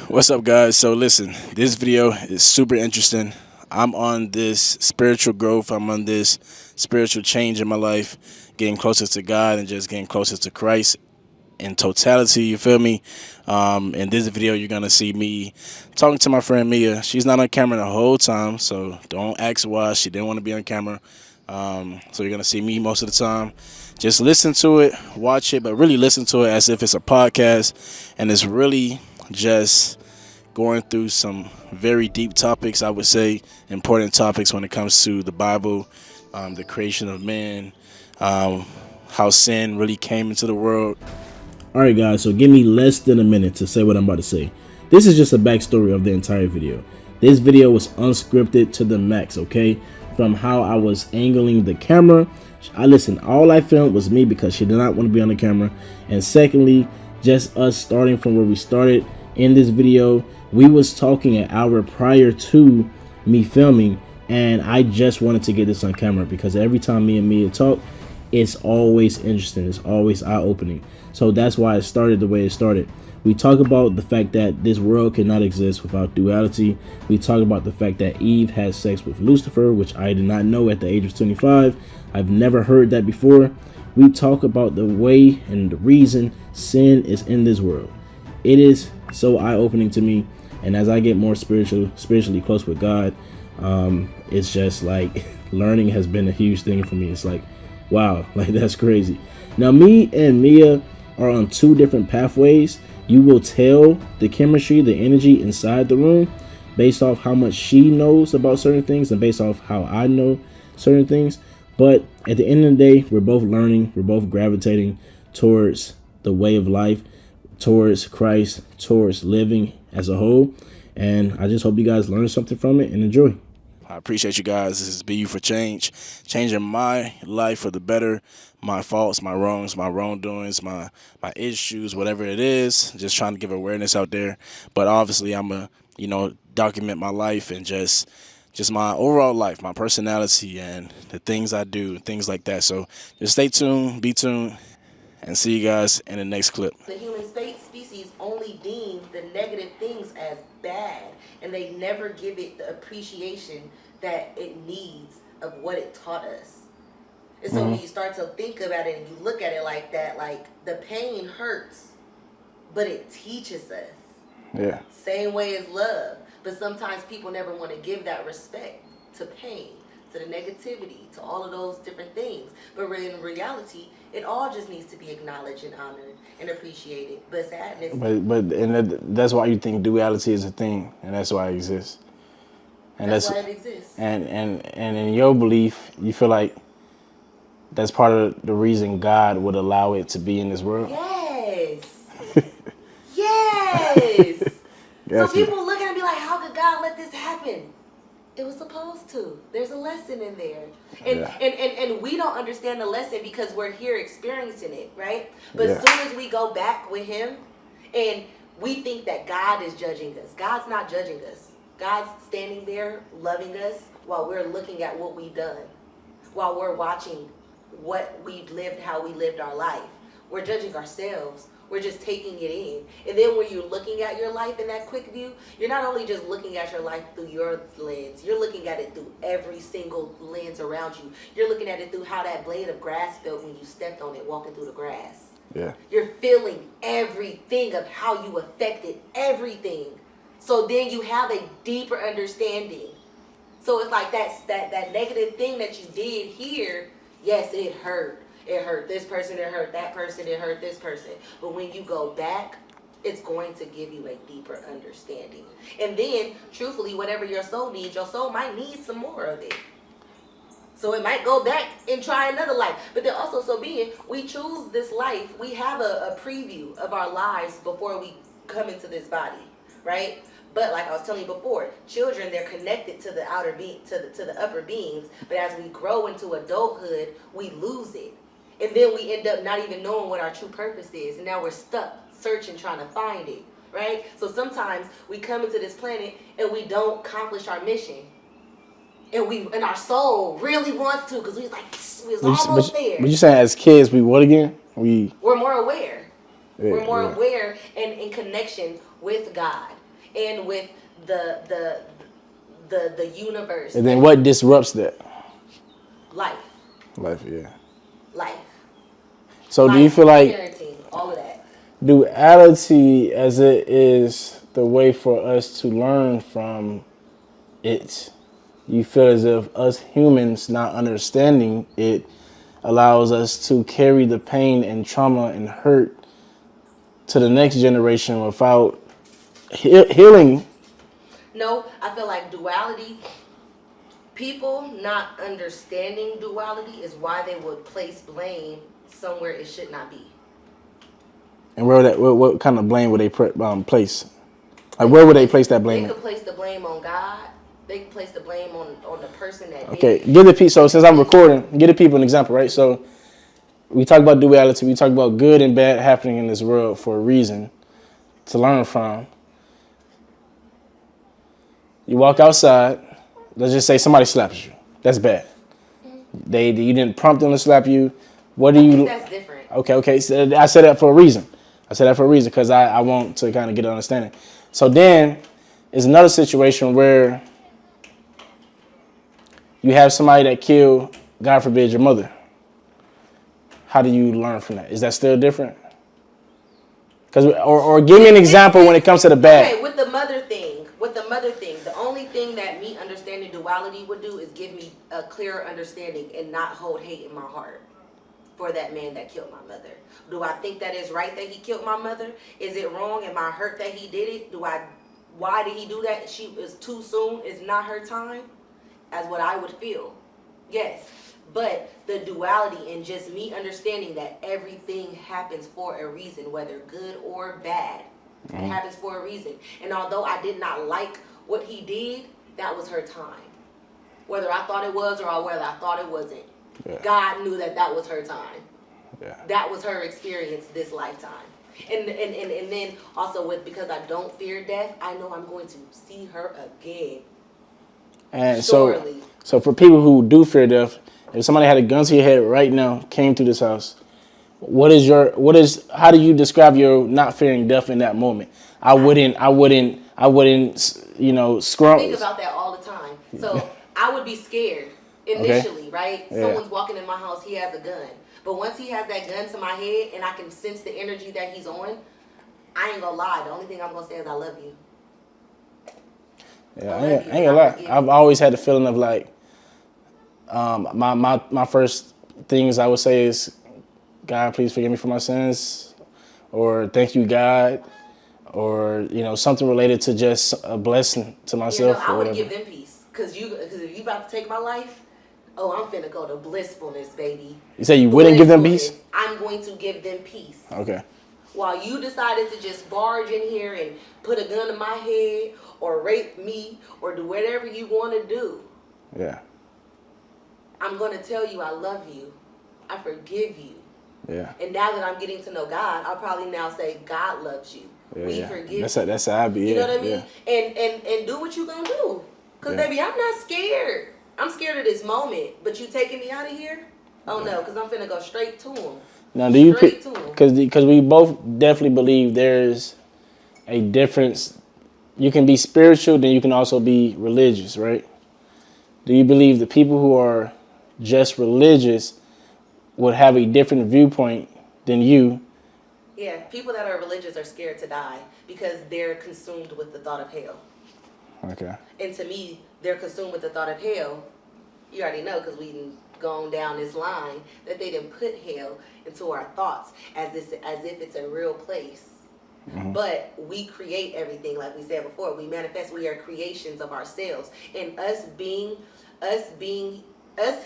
What's up, guys? So, listen, this video is super interesting. I'm on this spiritual growth, I'm on this spiritual change in my life, getting closer to God and just getting closer to Christ in totality. You feel me? In this video, you're gonna see me talking to my friend Mia. She's not on camera the whole time, so don't ask why she didn't want to be on camera. So you're gonna see me most of the time. Just listen to it, watch it, but really listen to it as if it's a podcast, and it's really just going through some very deep topics. I would say important topics when it comes to the Bible, the creation of man, how sin really came into the world. Alright guys, so give me less than a minute to say what I'm about to say. This is just a backstory of the entire video. This video was unscripted to the max, okay? From how I was angling the camera. All I filmed was me because she did not want to be on the camera. And secondly, just us starting from where we started in this video. We was talking an hour prior to me filming, and I just wanted to get this on camera because every time me and Mia talk, it's always interesting, it's always eye-opening. So that's why it started the way it started. We talk about the fact that this world cannot exist without duality. We talk about the fact that Eve had sex with Lucifer, which I did not know at the age of 25. I've never heard that before. We talk about the way and the reason sin is in this world. It is so eye-opening to me, and as I get more spiritually close with God, it's just like learning has been a huge thing for me. It's like, wow, like that's crazy. Now me and Mia are on two different pathways. You will tell the chemistry, the energy inside the room based off how much she knows about certain things and based off how I know certain things. But at the end of the day, we're both learning, we're both gravitating towards the way of life, towards Christ, towards living as a whole. And I just hope you guys learn something from it and enjoy. I appreciate you guys. This is BU for Change, changing my life for the better, my faults, my wrongs, my wrongdoings, my issues, whatever it is, just trying to give awareness out there. But obviously I'm a, document my life and just my overall life, my personality and the things I do, things like that. So just stay tuned, be tuned, and see you guys in the next clip. The human species only deem the negative things as bad, and they never give it the appreciation that it needs of what it taught us. And so when you start to think about it and you look at it like that, like the pain hurts, but it teaches us. Yeah. Same way as love. But sometimes people never want to give that respect to pain, to the negativity, to all of those different things. But in reality, it all just needs to be acknowledged and honored and appreciated. But sadness. That's why you think duality is a thing, and that's why it exists. And that's why it exists. And in your belief, you feel like that's part of the reason God would allow it to be in this world? Yes. Yes. Gotcha. So people look at it and be like, how could God let this happen? It was supposed to. There's a lesson in there. And we don't understand the lesson because we're here experiencing it, right? But as soon as we go back with him and we think that God is judging us, God's not judging us. God's standing there loving us while we're looking at what we've done, while we're watching what we've lived, how we lived our life. We're judging ourselves. We're just taking it in. And then when you're looking at your life in that quick view, you're not only just looking at your life through your lens, you're looking at it through every single lens around you. You're looking at it through how that blade of grass felt when you stepped on it walking through the grass. Yeah. You're feeling everything of how you affected everything. So then you have a deeper understanding. So it's like that negative thing that you did here, yes, it hurt. It hurt this person, it hurt that person, it hurt this person. But when you go back, it's going to give you a deeper understanding. And then, truthfully, whatever your soul needs, your soul might need some more of it. So it might go back and try another life. But then also, so being, we choose this life. We have a preview of our lives before we come into this body, right? But like I was telling you before, children, they're connected to the outer being, to the upper beings. But as we grow into adulthood, we lose it. And then we end up not even knowing what our true purpose is. And now we're stuck searching, trying to find it, right? So sometimes we come into this planet and we don't accomplish our mission. And our soul really wants to, because we was almost there. But you saying as kids, we what again? We're more aware. We're more aware and in connection with God. and with the the the universe. And then what disrupts that? Life. Life, yeah. Life. So do you Life, feel like parenting, all of that. duality as it is the way for us to learn from it? You feel as if us humans not understanding it allows us to carry the pain and trauma and hurt to the next generation without healing. No, I feel like duality, people not understanding duality is why they would place blame somewhere it should not be. And what kind of blame would they place? Like, where would they place that blame They at? could place the blame on God. They can place the blame on the person that Okay, did it. give the people. So since I'm recording, give the people an example, right? So we talk about duality. We talk about good and bad happening in this world for a reason to learn from. You walk outside. Let's just say somebody slaps you. That's bad. You didn't prompt them to slap you. What do I you? think that's different. Okay. So I said that for a reason. I said that for a reason because I want to kind of get an understanding. So then, is another situation where you have somebody that killed, God forbid, your mother. How do you learn from that? Is that still different? Or give me an example when it comes to the bad. Okay, with the mother thing, the only thing that me understanding duality would do is give me a clearer understanding and not hold hate in my heart for that man that killed my mother. Do I think that is right that he killed my mother? Is it wrong? Am I hurt that he did it? Why did he do that? She was too soon. It's not her time. As what I would feel. Yes. But the duality and just me understanding that everything happens for a reason, whether good or bad. It happens for a reason. And although I did not like what he did, that was her time. Whether I thought it was or whether I thought it wasn't. Yeah. God knew that was her time. Yeah. That was her experience this lifetime. And then also because I don't fear death, I know I'm going to see her again. And so for people who do fear death, if somebody had a gun to your head right now, came through this house, how do you describe your not fearing death in that moment? I wouldn't, scrum. Think about that all the time. So I would be scared initially, right? Yeah. Someone's walking in my house, he has a gun. But once he has that gun to my head and I can sense the energy that he's on, I ain't gonna lie. The only thing I'm gonna say is I love you. Yeah, I ain't gonna lie. I've always had the feeling of like, my first things I would say is, God, please forgive me for my sins, or thank you, God, or something related to just a blessing to myself. I would give them peace, because if you about to take my life, I'm finna go to blissfulness, baby. You say you wouldn't give them peace? I'm going to give them peace. Okay. While you decided to just barge in here and put a gun to my head, or rape me, or do whatever you want to do. Yeah. I'm going to tell you I love you. I forgive you. Yeah. And now that I'm getting to know God, I'll probably now say God loves you. We forgive you. That's how I be. You know what I mean? Yeah. And do what you going to do. Because, baby, I'm not scared. I'm scared of this moment. But you taking me out of here? Oh, no, because I'm finna go straight to him. Now, do you pick? Because we both definitely believe there's a difference. You can be spiritual, then you can also be religious, right? Do you believe the people who are just religious would have a different viewpoint than you? Yeah, people that are religious are scared to die because they're consumed with the thought of hell. Okay. And to me, they're consumed with the thought of hell. You already know because we've gone down this line that they didn't put hell into our thoughts as if it's a real place. Mm-hmm. But we create everything, like we said before. We manifest. We are creations of ourselves, and us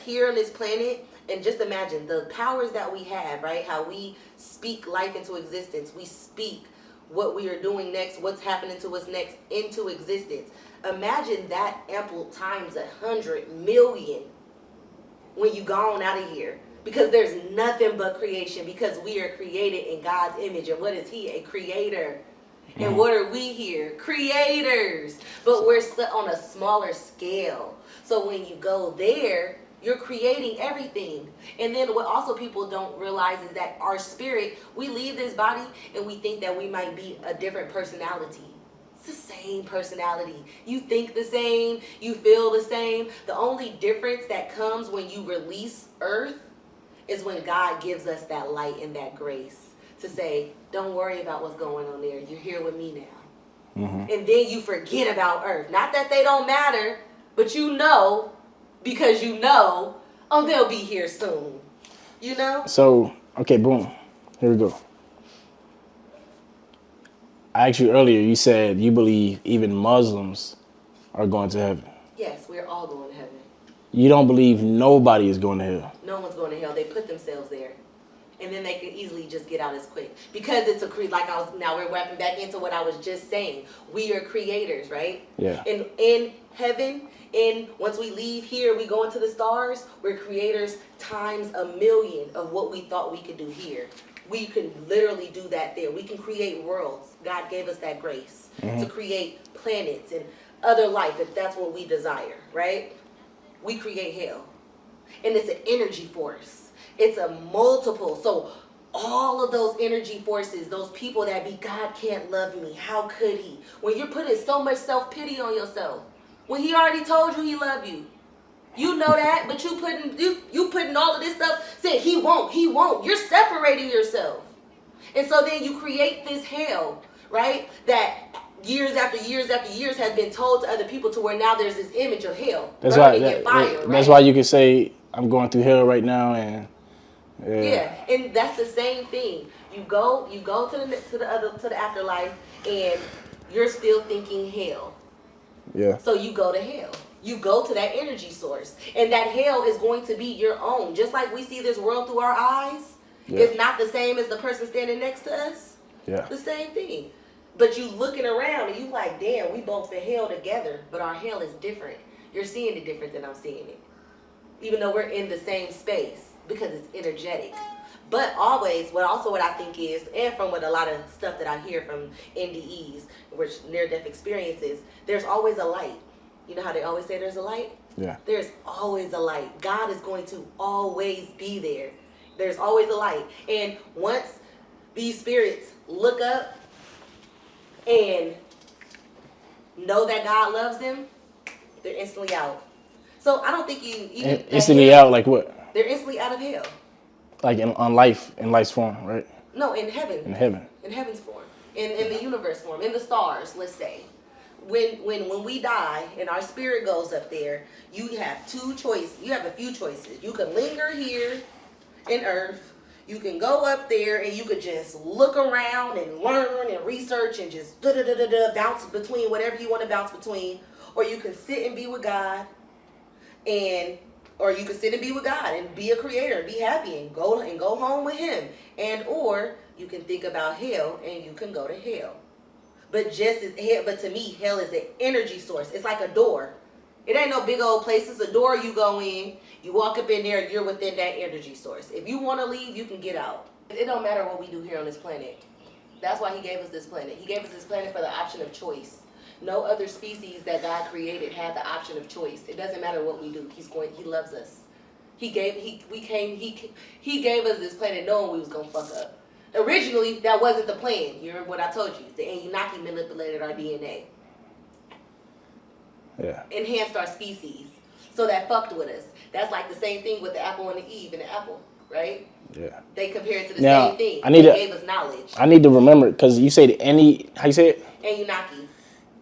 here on this planet. And just imagine the powers that we have, right? How we speak life into existence. We speak what we are doing next, what's happening to us next into existence. Imagine that ample times 100 million when you gone out of here. Because there's nothing but creation. Because we are created in God's image. And what is He? A creator. And what are we here? Creators. But we're on a smaller scale. So when you go there, you're creating everything. And then what also people don't realize is that our spirit, we leave this body and we think that we might be a different personality It's the same personality. You think the same, you feel the same. The only difference that comes when you release earth is when God gives us that light and that grace to say, don't worry about what's going on there. You're here with me now. And then you forget about earth. Not that they don't matter, but you know, because you know, oh, they'll be here soon. You know? So, okay, boom. Here we go. I asked you earlier, you said you believe even Muslims are going to heaven. Yes, we're all going to heaven. You don't believe nobody is going to hell. No one's going to hell. They put themselves there. And then they can easily just get out as quick. Because it's now we're wrapping back into what I was just saying. We are creators, right? Yeah. And in heaven, once we leave here, we go into the stars, we're creators times 1,000,000 of what we thought we could do here. We can literally do that there. We can create worlds. God gave us that grace to create planets and other life if that's what we desire, right? We create hell. And it's an energy force. It's a multiple. So all of those energy forces, those people that be, God can't love me. How could he? When you're putting so much self-pity on yourself. When he already told you he loved you. You know that, but you putting all of this stuff, saying he won't. You're separating yourself. And so then you create this hell, right? That years after years after years has been told to other people to where now there's this image of hell. That's That's why you can say I'm going through hell right now, and yeah, and that's the same thing. You go to the afterlife, and you're still thinking hell. Yeah. So you go to hell. You go to that energy source, and that hell is going to be your own. Just like we see this world through our eyes, it's not the same as the person standing next to us. Yeah. The same thing. But you looking around and you like, damn, we both in hell together, but our hell is different. You're seeing it different than I'm seeing it, even though we're in the same space. Because it's energetic. But always, what I think is, and from what a lot of stuff that I hear from NDEs, which near-death experiences, there's always a light. You know how they always say there's a light? Yeah. There's always a light. God is going to always be there. There's always a light. And once these spirits look up and know that God loves them, they're instantly out. So I don't think you even instantly out like what? They're instantly out of hell. Like in life's form, right? No, in heaven. In heaven. In heaven's form. In the universe form. In the stars, let's say. When we die and our spirit goes up there, you have two choices. You have a few choices. You can linger here in earth. You can go up there and you could just look around and learn and research and just bounce between whatever you want to bounce between. Or you can sit and be with God or you can sit and be with God and be a creator and be happy and go home with him. Or you can think about hell and you can go to hell. But to me, hell is an energy source. It's like a door. It ain't no big old place. It's a door you go in, you walk up in there, you're within that energy source. If you want to leave, you can get out. It don't matter what we do here on this planet. That's why he gave us this planet. He gave us this planet for the option of choice. No other species that God created had the option of choice. It doesn't matter what we do. He loves us. He gave us this planet knowing we was gonna fuck up. Originally, that wasn't the plan. You remember what I told you? The Anunnaki manipulated our DNA. Yeah. Enhanced our species. So that fucked with us. That's like the same thing with the apple and the Eve and the apple, right? Yeah. They compared to the same thing. They gave us knowledge. I need to remember, because you say how you say it? Anunnaki.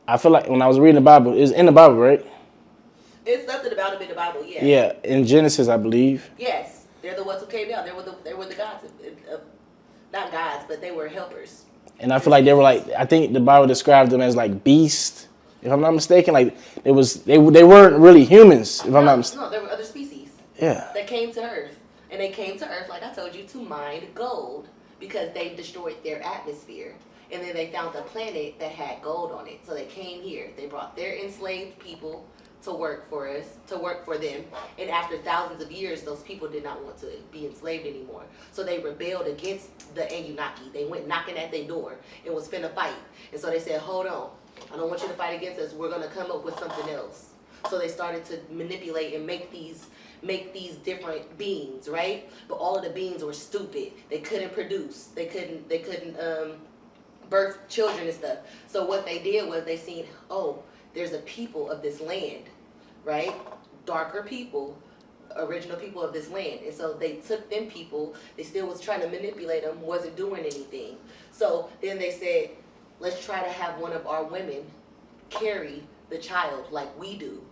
I feel like when I was reading the Bible, it's in the Bible, right? It's something about them in the Bible, yeah. Yeah, in Genesis, I believe. Yes, they're the ones who came down. They were the gods, not gods, but they were helpers. And I feel like they were like, I think the Bible described them as like beasts, if I'm not mistaken. Like they weren't really humans, if I'm not mistaken. No, there were other species. Yeah. That came to Earth, and they came to Earth, like I told you, to mine gold because they destroyed their atmosphere. And then they found a planet that had gold on it. So they came here. They brought their enslaved people to work for us, to work for them. And after thousands of years, those people did not want to be enslaved anymore. So they rebelled against the Anunnaki. They went knocking at their door and was finna fight. And so they said, hold on. I don't want you to fight against us. We're going to come up with something else. So they started to manipulate and make these different beings, right? But all of the beings were stupid. They couldn't produce. They couldn't birth children and stuff. So what they did was they seen, oh, there's a people of this land, right? Darker people, original people of this land. And so they took them people, they still was trying to manipulate them, wasn't doing anything. So then they said, let's try to have one of our women carry the child like we do,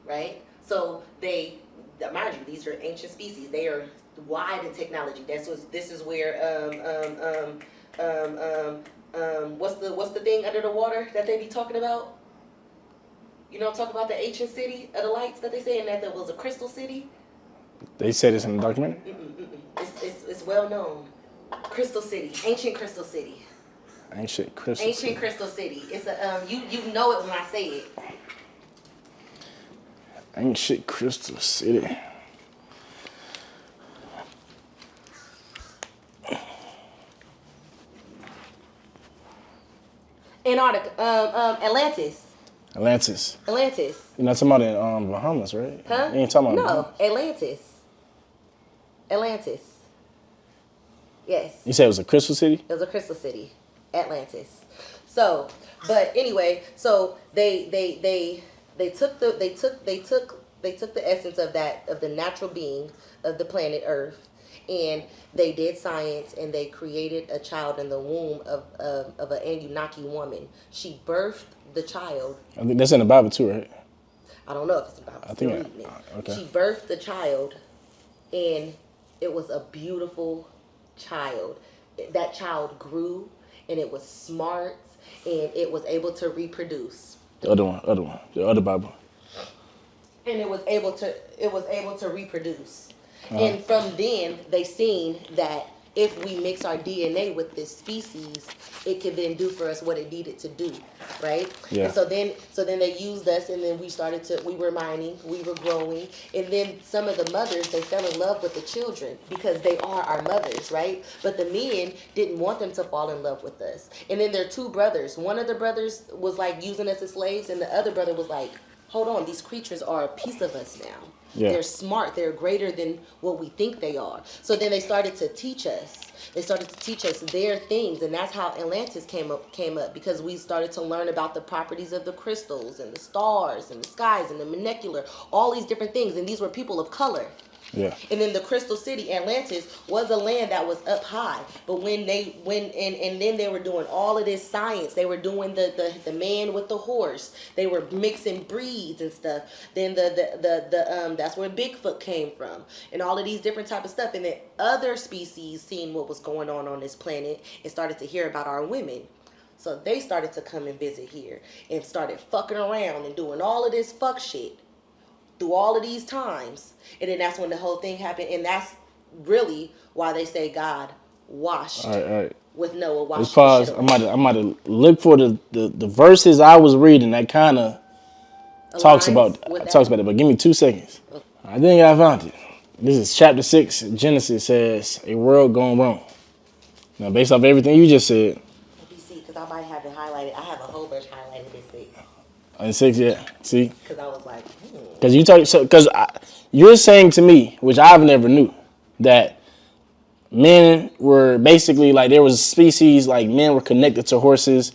right? So they, mind you, these are ancient species. They are wide in technology. This is where what's the thing under the water that they be talking about? You know, talk about the ancient city of the lights that they say, and that there was a crystal city. They said this in the documentary. It's well known. Crystal City, ancient Crystal City. Ancient Crystal City. It's a you know it when I say it. Ancient Crystal City. Antarctica, Atlantis. Atlantis. You're not talking about in Bahamas, right? Huh? You ain't talking about no, Bahamas. Atlantis. Yes. You said it was a crystal city? It was a crystal city, Atlantis. So, but anyway, so they took the essence of the natural being of the planet Earth, and they did science, and they created a child in the womb of an Anunnaki woman. She birthed the child. I think that's in the Bible too, right? I don't know if it's about. I think. Okay. She birthed the child, and it was a beautiful child. That child grew, and it was smart, and it was able to reproduce. The other one, the other Bible. And it was able to reproduce. And from then, they seen that if we mix our DNA with this species, it could then do for us what it needed to do, right? Yeah. And so then they used us, and then we were mining, we were growing, and then some of the mothers, they fell in love with the children because they are our mothers, right? But the men didn't want them to fall in love with us. And then their two brothers, one of the brothers was like using us as slaves, and the other brother was like, hold on, these creatures are a piece of us now. Yeah. They're smart. They're greater than what we think they are. So then they started to teach us. They started to teach us their things, and that's how Atlantis came up because we started to learn about the properties of the crystals and the stars and the skies and the molecular, all these different things, and these were people of color. Yeah. And then the Crystal City, Atlantis, was a land that was up high. But when they and then they were doing all of this science. They were doing the man with the horse. They were mixing breeds and stuff. Then that's where Bigfoot came from, and all of these different type of stuff. And then other species seen what was going on this planet and started to hear about our women. So they started to come and visit here and started fucking around and doing all of this fuck shit through all of these times. And then that's when the whole thing happened. And that's really why they say God washed all right. with Noah. Washed. Let's pause. I'm about to look for the verses I was reading that kind of talks about it. But give me 2 seconds. Okay. I think I found it. This is chapter 6. Genesis says, a world gone wrong. Now, based off everything you just said. Let me see, because I might have it highlighted. I have a whole bunch highlighted in 6. In 6, yeah. See? Because I was like, Because you're saying to me, which I've never knew, that men were basically like there was a species like men were connected to horses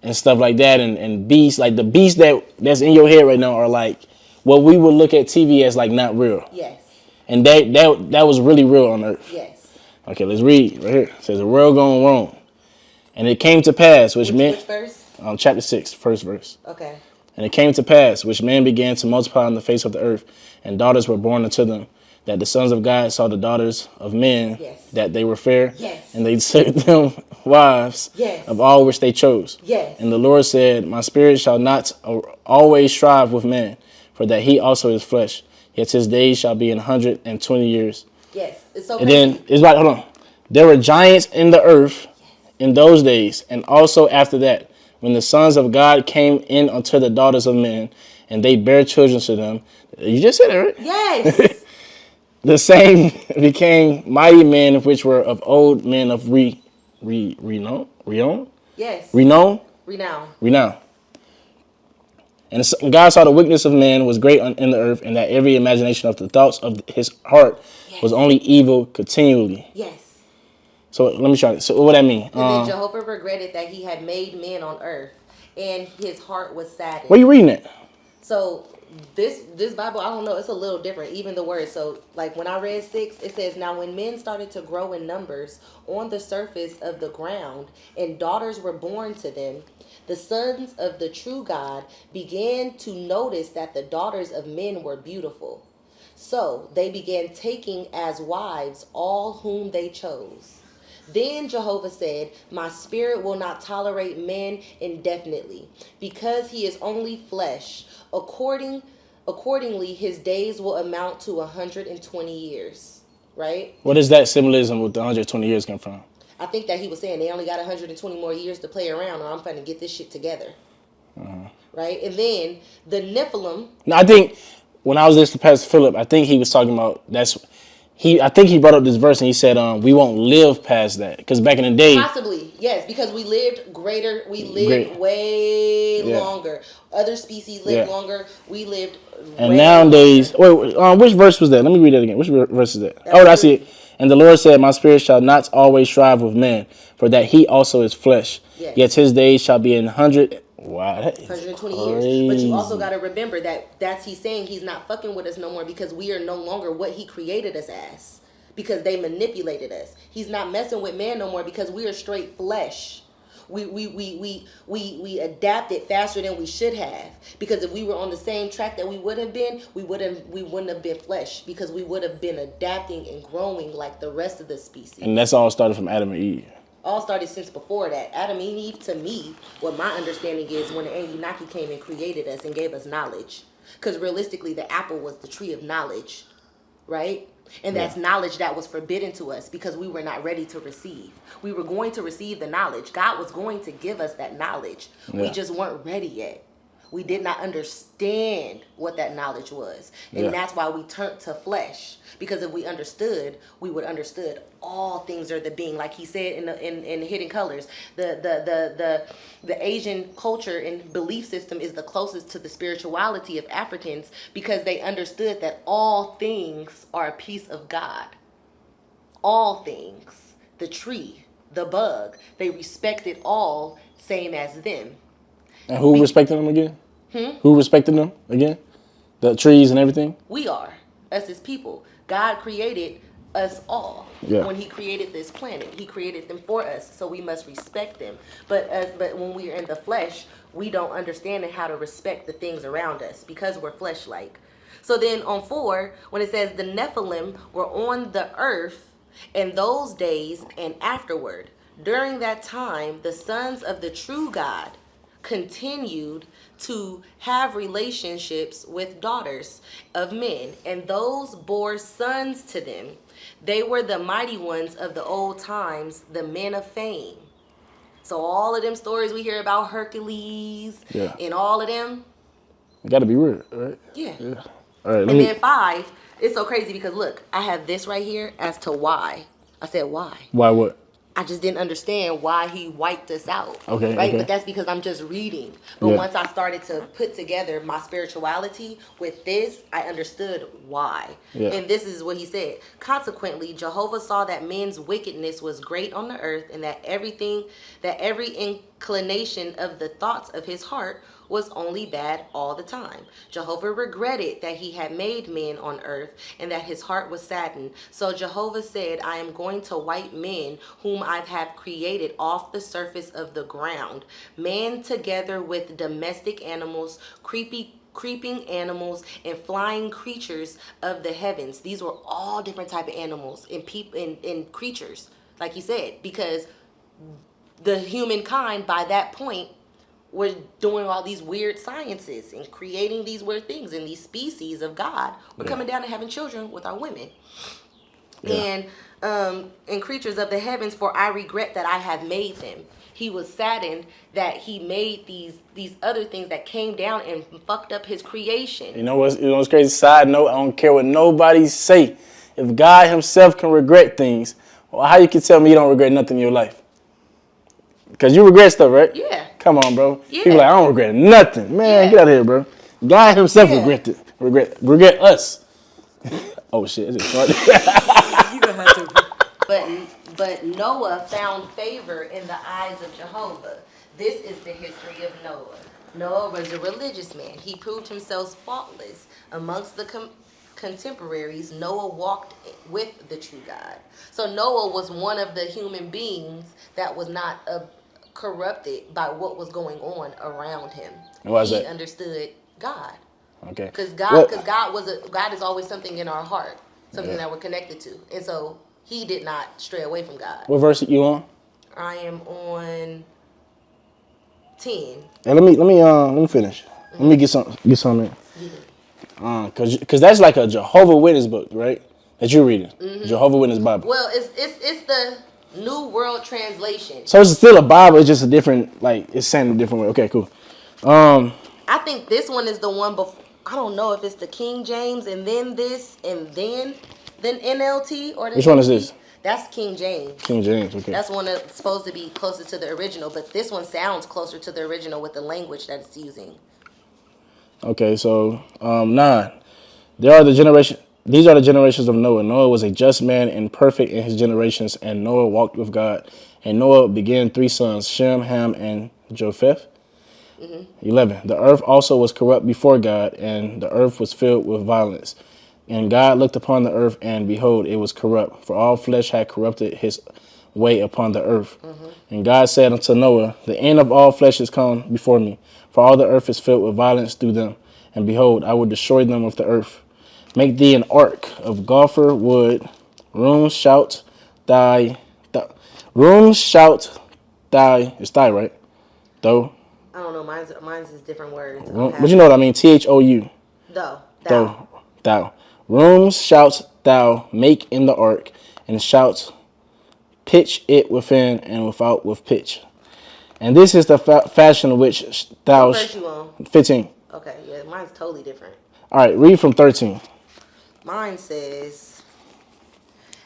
and stuff like that, and beasts, like the beasts that's in your head right now are like what we would look at TV as like not real. Yes. And that was really real on Earth. Yes. Okay, let's read right here. It says the world going wrong, and it came to pass, which meant which verse? Chapter 6, first verse. Okay. And it came to pass, which men began to multiply on the face of the earth, and daughters were born unto them, that the sons of God saw the daughters of men, yes, that they were fair, yes, and they took them wives, yes, of all which they chose. Yes. And the Lord said, my spirit shall not always strive with man, for that he also is flesh, yet his days shall be 120 years. Yes. It's so and then, it's like, hold on. There were giants in the earth in those days, and also after that, when the sons of God came in unto the daughters of men, and they bare children to them. You just said it, right? Yes. The same became mighty men, which were of old men of renown. Yes. Renown. And God saw the wickedness of man was great in the earth, and that every imagination of the thoughts of his heart was only evil continually. Yes. So let me try. So what that mean? And then Jehovah regretted that he had made men on earth, and his heart was Where saddened. you reading it? So this Bible, I don't know, it's a little different, even the word. So like when I read 6, it says, now when men started to grow in numbers on the surface of the ground, and daughters were born to them, the sons of the true God began to notice that the daughters of men were beautiful. So they began taking as wives all whom they chose. Then Jehovah said, my spirit will not tolerate man indefinitely, because he is only flesh. Accordingly, his days will amount to 120 years. Right? What is that symbolism with the 120 years come from? I think that he was saying they only got 120 more years to play around, or I'm trying to get this shit together. Right? And then the Nephilim. No, I think when I was listening to Pastor Philip, I think he was talking about I think he brought up this verse and he said, we won't live past that. Because back in the day. Possibly, yes, because we lived Great. way longer. Other species lived longer. We lived And way nowadays, longer. which verse was that? Let me read that again. Which verse is that? That's Oh, I see it. And the Lord said, my spirit shall not always strive with man, for that he also is flesh. Yes. Yet his days shall be 100. Wow, that is 120 crazy. years. But you also got to remember that's he's saying he's not fucking with us no more, because we are no longer what he created us as, because they manipulated us. He's not messing with man no more, because we are straight flesh. We adapted faster than we should have, because if we were on the same track that we would have been, we wouldn't have been flesh, because we would have been adapting and growing like the rest of the species. And that's all started from Adam and Eve. All started since before that. Adam and Eve, to me, what my understanding is, when the Anunnaki came and created us and gave us knowledge. Because realistically, the apple was the tree of knowledge, right? And that's knowledge that was forbidden to us because we were not ready to receive. We were going to receive the knowledge. God was going to give us that knowledge. We just weren't ready yet. We did not understand what that knowledge was. And that's why we turned to flesh. Because if we understood, we would understood all things are the being. Like he said in Hidden Colors, the Asian culture and belief system is the closest to the spirituality of Africans, because they understood that all things are a piece of God. All things. The tree, the bug, they respected all same as them. And who respected them again? Who respected them again? The trees and everything? We are. Us as people. God created us all. When he created this planet, he created them for us, so we must respect them. But when we are in the flesh, we don't understand how to respect the things around us, because we're flesh-like. So then on 4, when it says the Nephilim were on the earth in those days and afterward, during that time the sons of the true God continued to have relationships with daughters of men, and those bore sons to them. They were the mighty ones of the old times, the men of fame. So all of them stories we hear about Hercules and all of them, it got to be real, right? Yeah. All right. And then 5, it's so crazy because look, I have this right here as to why. I said why. Why what? I just didn't understand why he wiped us out. Okay. Right? Okay. But that's because I'm just reading. But once I started to put together my spirituality with this, I understood why. And this is what he said. Consequently, Jehovah saw that men's wickedness was great on the earth, and that every inclination of the thoughts of his heart was only bad all the time. Jehovah regretted that he had made men on earth, and that his heart was saddened. So Jehovah said, I am going to wipe men whom I have created off the surface of the ground, man together with domestic animals, creeping animals, and flying creatures of the heavens. These were all different type of animals and creatures, like he said, because the humankind by that point were doing all these weird sciences and creating these weird things, and these species of God were coming down and having children with our women. And creatures of the heavens, for I regret that I have made them. He was saddened that he made these other things that came down and fucked up his creation. You know what's crazy? Side note, I don't care what nobody say. If God himself can regret things, well, how you can tell me you don't regret nothing in your life? Because you regret stuff, right? Yeah. Come on, bro. Yeah. People like, I don't regret nothing. Man, get out of here, bro. God himself regret us. Oh, shit. I just farted. You gonna have to But Noah found favor in the eyes of Jehovah. This is the history of Noah. Noah was a religious man. He proved himself faultless amongst the contemporaries. Noah walked with the true God. So Noah was one of the human beings that was not corrupted by what was going on around him. And why is He that? understood God. Okay. Because What? God is always something in our heart, something Yeah. that we're connected to, and so he did not stray away from God. What verse you on? I am on 10. And let me finish. Let me get some in. Yeah. Cause that's like a Jehovah Witness book, right? That you're reading. Jehovah Witness Bible. Well, it's the New World Translation. So it's still a Bible. It's just a different, like it's saying a different way. Okay, cool. I think this one is the one before. I don't know if it's the King James and then this and then NLT or the Which one is this? That's King James. King James. Okay. That's one that's supposed to be closer to the original, but this one sounds closer to the original with the language that it's using. Okay, so 9. There are the generation. These are the generations of Noah. Noah was a just man and perfect in his generations, and Noah walked with God. And Noah began 3 sons: Shem, Ham, and Japheth. 11. The earth also was corrupt before God, and the earth was filled with violence. And God looked upon the earth, and behold, it was corrupt, for all flesh had corrupted his way upon the earth. And God said unto Noah, the end of all flesh is come before me, for all the earth is filled with violence through them. And behold, I will destroy them with the earth. Make thee an ark of gopher wood. Rooms shout thy, rooms shout thy, it's thy, right? Though. I don't know. Mine's is different words. But you know what I mean? THOU. Thou. Thou. Rooms shalt thou make in the ark, and shalt pitch it within and without with pitch. And this is the fashion which thou. What verse you on? 15. Okay, yeah, mine's totally different. All right, read from 13. Mine says,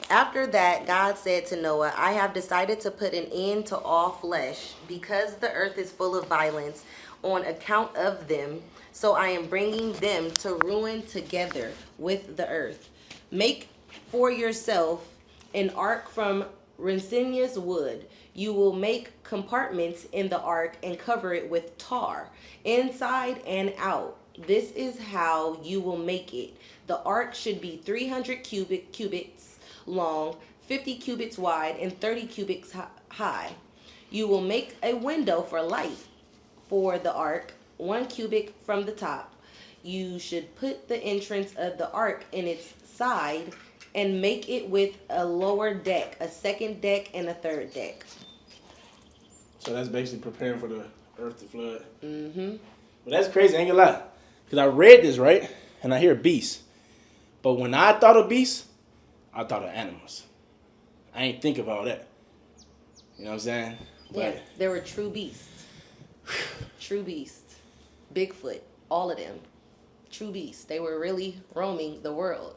after that, God said to Noah, I have decided to put an end to all flesh because the earth is full of violence on account of them. So I am bringing them to ruin together with the earth. Make for yourself an ark from resinous wood. You will make compartments in the ark and cover it with tar, inside and out. This is how you will make it. The ark should be 300 cubits long, 50 cubits wide, and 30 cubits high. You will make a window for light for the ark, 1 cubit from the top. You should put the entrance of the ark in its side and make it with a lower deck, a second deck, and a third deck. So that's basically preparing for the earth to flood. But that's crazy, I ain't gonna lie. Because I read this, right? And I hear beast. But when I thought of beast, I thought of animals. I ain't think of all that. You know what I'm saying? But yeah, there were true beasts. True beasts. Bigfoot, all of them. True beasts. They were really roaming the world.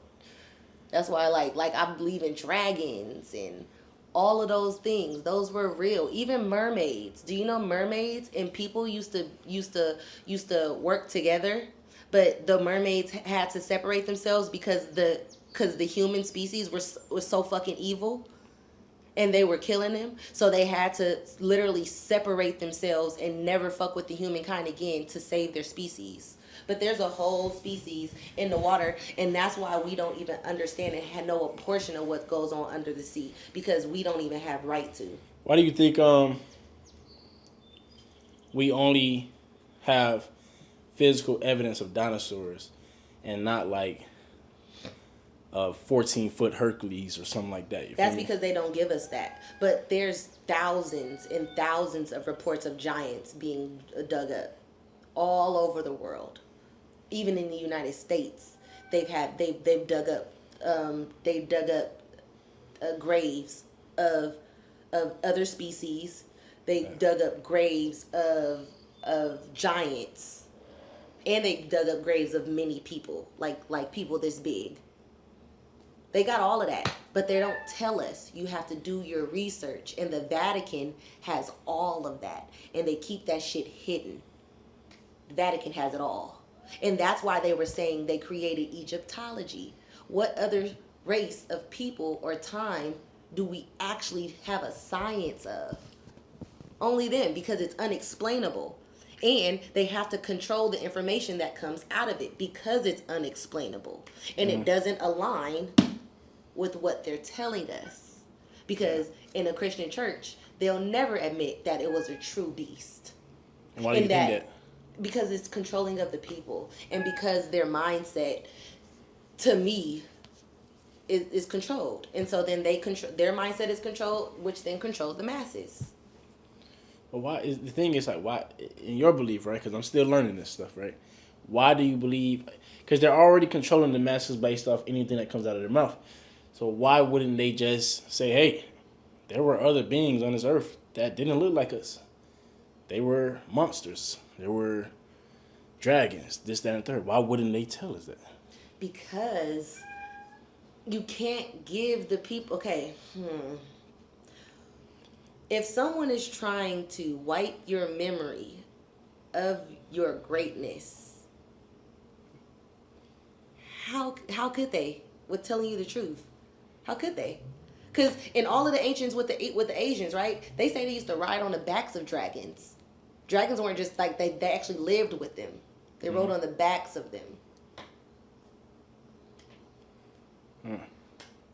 That's why like I believe in dragons and all of those things. Those were real. Even mermaids. Do you know mermaids and people used to work together, but the mermaids had to separate themselves because the human species was so fucking evil and they were killing them. So they had to literally separate themselves and never fuck with the humankind again to save their species. But there's a whole species in the water, and that's why we don't even understand and know a portion of what goes on under the sea, because we don't even have right to. why do you think we only have physical evidence of dinosaurs and not like a 14-foot Hercules or something like that? That's because they don't give us that. But there's thousands and thousands of reports of giants being dug up all over the world. Even in the United States, they've dug up graves of other species. They dug up graves of giants, and they dug up graves of many people, like people this big. They got all of that, but they don't tell us. You have to do your research, and the Vatican has all of that, and they keep that shit hidden. The Vatican has it all. And that's why they were saying they created Egyptology. What other race of people or time do we actually have a science of. Only then, because it's unexplainable. And they have to control the information that comes out of it because it's unexplainable. And it doesn't align with what they're telling us. Because in a Christian church, they'll never admit that it was a true beast. And why do you think that? Because it's controlling of the people. And because their mindset, to me, is controlled. And so then their mindset is controlled, which then controls the masses. But why is the thing is like why in your belief, right? Because I'm still learning this stuff, right? Why do you believe? Because they're already controlling the masses based off anything that comes out of their mouth. So why wouldn't they just say, "Hey, there were other beings on this earth that didn't look like us. They were monsters. There were dragons. This, that, and third." Why wouldn't they tell us that? Because you can't give the people. Okay. If someone is trying to wipe your memory of your greatness, how could they? With telling you the truth, how could they? Because in all of the ancients with the Asians, right? They say they used to ride on the backs of dragons. Dragons weren't just like they actually lived with them. They rode on the backs of them.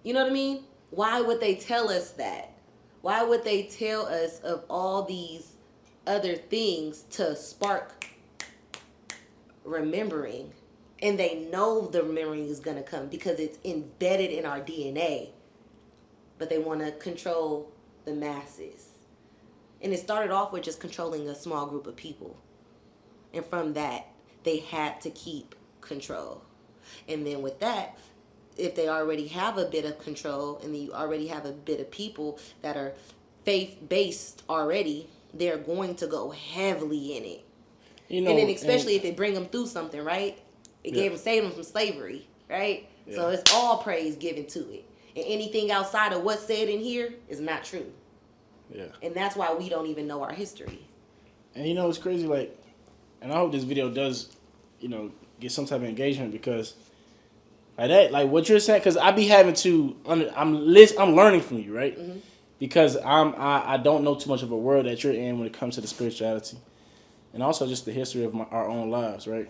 You know what I mean? Why would they tell us that? Why would they tell us of all these other things to spark remembering? And they know the remembering is going to come because it's embedded in our DNA. But they want to control the masses. And it started off with just controlling a small group of people. And from that, they had to keep control. And then with that, if they already have a bit of control and you already have a bit of people that are faith-based already, they're going to go heavily in it. And then especially if they bring them through something, right? It saved them from slavery, right? Yeah. So it's all praise given to it. And anything outside of what's said in here is not true. Yeah. And that's why we don't even know our history. And it's crazy, like, and I hope this video does, get some type of engagement because like what you're saying, because I be having to, I'm learning from you, right? Mm-hmm. Because I don't know too much of a world that you're in when it comes to the spirituality, and also just the history of our own lives, right?